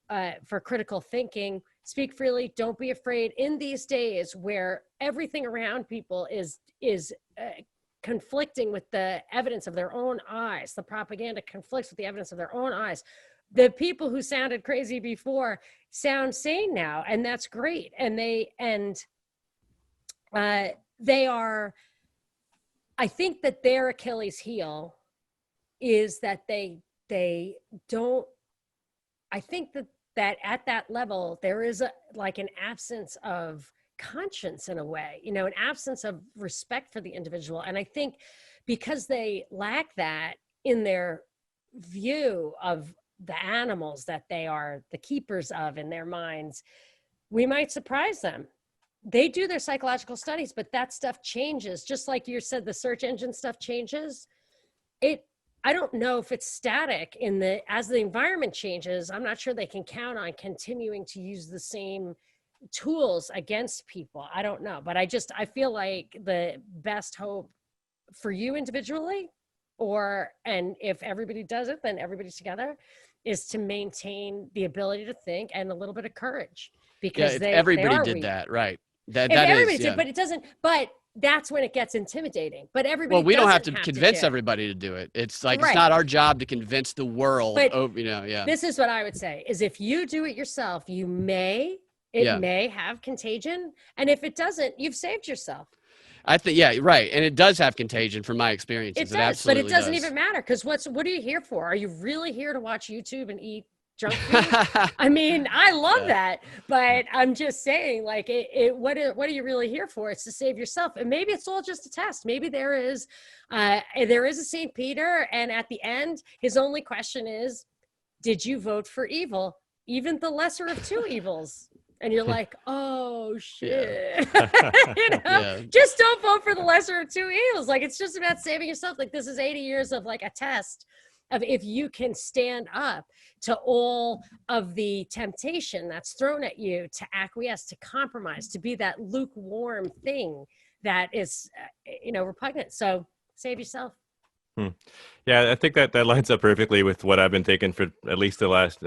thinking. Speak freely, don't be afraid. In these days where everything around people is conflicting with the evidence of their own eyes, the propaganda conflicts with the evidence of their own eyes. The people who sounded crazy before sound sane now, and that's great. And they are, I think that their Achilles heel is that they don't, I think that that at that level, there is like an absence of conscience in a way, an absence of respect for the individual. And I think because they lack that in their view of the animals that they are the keepers of in their minds, we might surprise them. They do their psychological studies, but that stuff changes. Just like you said, the search engine stuff changes. I don't know if it's static as the environment changes. I'm not sure they can count on continuing to use the same tools against people. I don't know, but I feel like the best hope for you individually, and if everybody does it, then everybody's together, is to maintain the ability to think and a little bit of courage, because if everybody did that, right? Everybody did, but it doesn't. But that's when it gets intimidating. But everybody. Well, we don't have to convince everybody to do it. It's like It's not our job to convince the world. But this is what I would say: is if you do it yourself, it may have contagion, and if it doesn't, you've saved yourself. I think, right. And it does have contagion from my experiences. It does, but it doesn't even matter, because what are you here for? Are you really here to watch YouTube and eat junk food? I mean, I love that, but I'm just saying, like, what are you really here for? It's to save yourself. And maybe it's all just a test. Maybe there is a St. Peter, and at the end, his only question is, did you vote for evil? Even the lesser of two evils. And you're like, oh shit. Just don't vote for the lesser of two evils. Like, it's just about saving yourself. Like, this is 80 years of like a test of if you can stand up to all of the temptation that's thrown at you, to acquiesce, to compromise, to be that lukewarm thing that is, repugnant. So save yourself. Yeah, I think that lines up perfectly with what I've been thinking for at least the last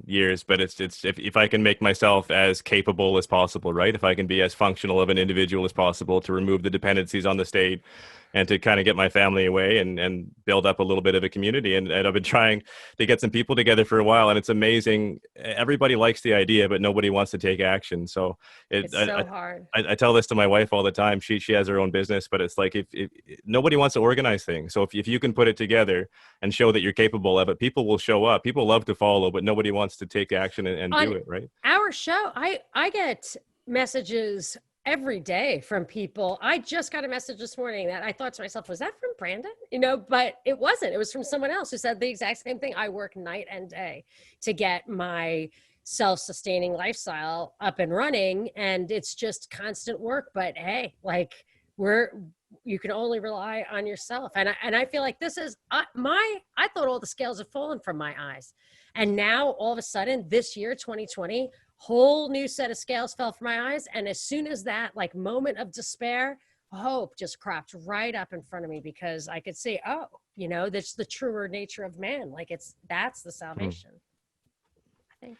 years. But it's if I can make myself as capable as possible, right? If I can be as functional of an individual as possible, to remove the dependencies on the state, and to kind of get my family away and build up a little bit of a community. And I've been trying to get some people together for a while, and it's amazing. Everybody likes the idea, but nobody wants to take action. So it's so hard. I tell this to my wife all the time. She has her own business, but it's like if nobody wants to organize things. So if you can put it together and show that you're capable of it, people will show up. People love to follow, but nobody wants to take action and do it, right? Our show, I get messages every day from people. I just got a message this morning that I thought to myself, was that from Brandon? But it wasn't. It was from someone else who said the exact same thing. I work night and day to get my self-sustaining lifestyle up and running, and it's just constant work. But hey, like, you can only rely on yourself. And I feel like this is I thought all the scales had fallen from my eyes. And now all of a sudden this year, 2020, whole new set of scales fell from my eyes. And as soon as that like moment of despair, hope just cropped right up in front of me, because I could see, that's the truer nature of man. Like, that's the salvation. I think.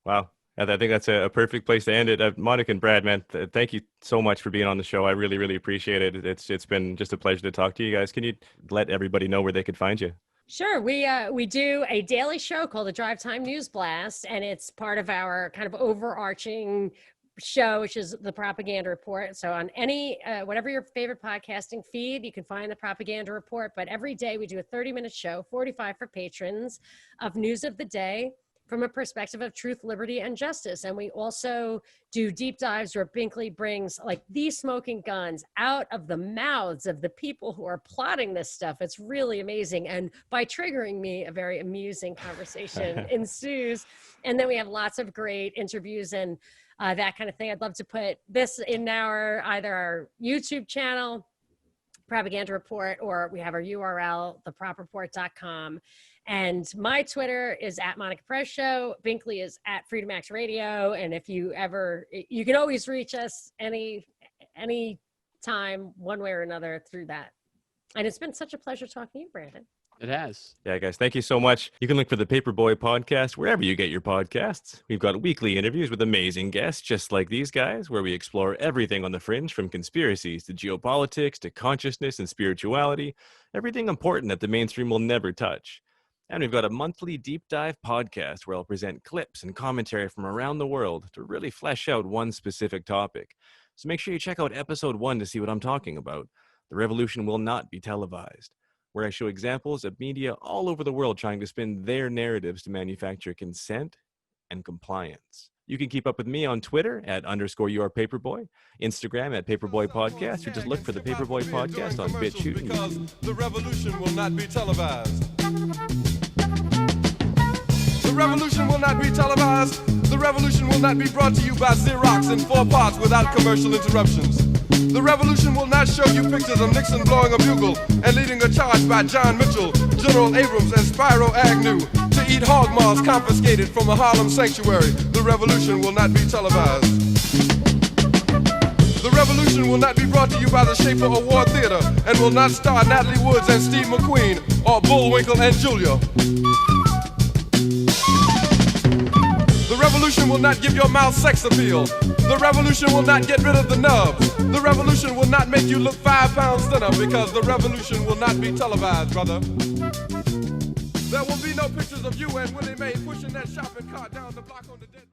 Wow. I think that's a perfect place to end it. Monica and Brad, man, thank you so much for being on the show. I really, really appreciate it. It's been just a pleasure to talk to you guys. Can you let everybody know where they could find you? Sure. We do a daily show called the Drive Time News Blast, and it's part of our kind of overarching show, which is the Propaganda Report. So on any, whatever your favorite podcasting feed, you can find the Propaganda Report. But every day we do a 30-minute show, 45 for patrons, of news of the day from a perspective of truth, liberty, and justice. And we also do deep dives where Binkley brings like these smoking guns out of the mouths of the people who are plotting this stuff. It's really amazing. And by triggering me, a very amusing conversation ensues. And then we have lots of great interviews and that kind of thing. I'd love to put this in either our YouTube channel, Propaganda Report, or we have our URL, thepropreport.com. And my Twitter is at Monica Perez Show. Binkley is at Freedom Max Radio. And if you can always reach us any time, one way or another, through that. And it's been such a pleasure talking to you, Brandon. It has. Yeah, guys, thank you so much. You can look for the Paperboy Podcast wherever you get your podcasts. We've got weekly interviews with amazing guests just like these guys, where we explore everything on the fringe, from conspiracies to geopolitics to consciousness and spirituality, everything important that the mainstream will never touch. And we've got a monthly deep dive podcast where I'll present clips and commentary from around the world to really flesh out one specific topic. So make sure you check out episode 1 to see what I'm talking about. The revolution will not be televised, where I show examples of media all over the world trying to spin their narratives to manufacture consent, and compliance. You can keep up with me on Twitter at _YourPaperboy, Instagram at Paperboy Podcast, or just look for the Paperboy Podcast on BitChute and because YouTube. the revolution will not be televised. The revolution will not be televised. The revolution will not be brought to you by Xerox in 4 parts without commercial interruptions. The revolution will not show you pictures of Nixon blowing a bugle and leading a charge by John Mitchell, General Abrams, and Spyro Agnew to eat hog maws confiscated from a Harlem sanctuary. The revolution will not be televised. The revolution will not be brought to you by the Schaefer Award Theater and will not star Natalie Woods and Steve McQueen or Bullwinkle and Julia. The revolution will not give your mouth sex appeal. The revolution will not get rid of the nubs. The revolution will not make you look 5 pounds thinner because the revolution will not be televised, brother. There will be no pictures of you and Willie Mae pushing that shopping cart down the block on the dead...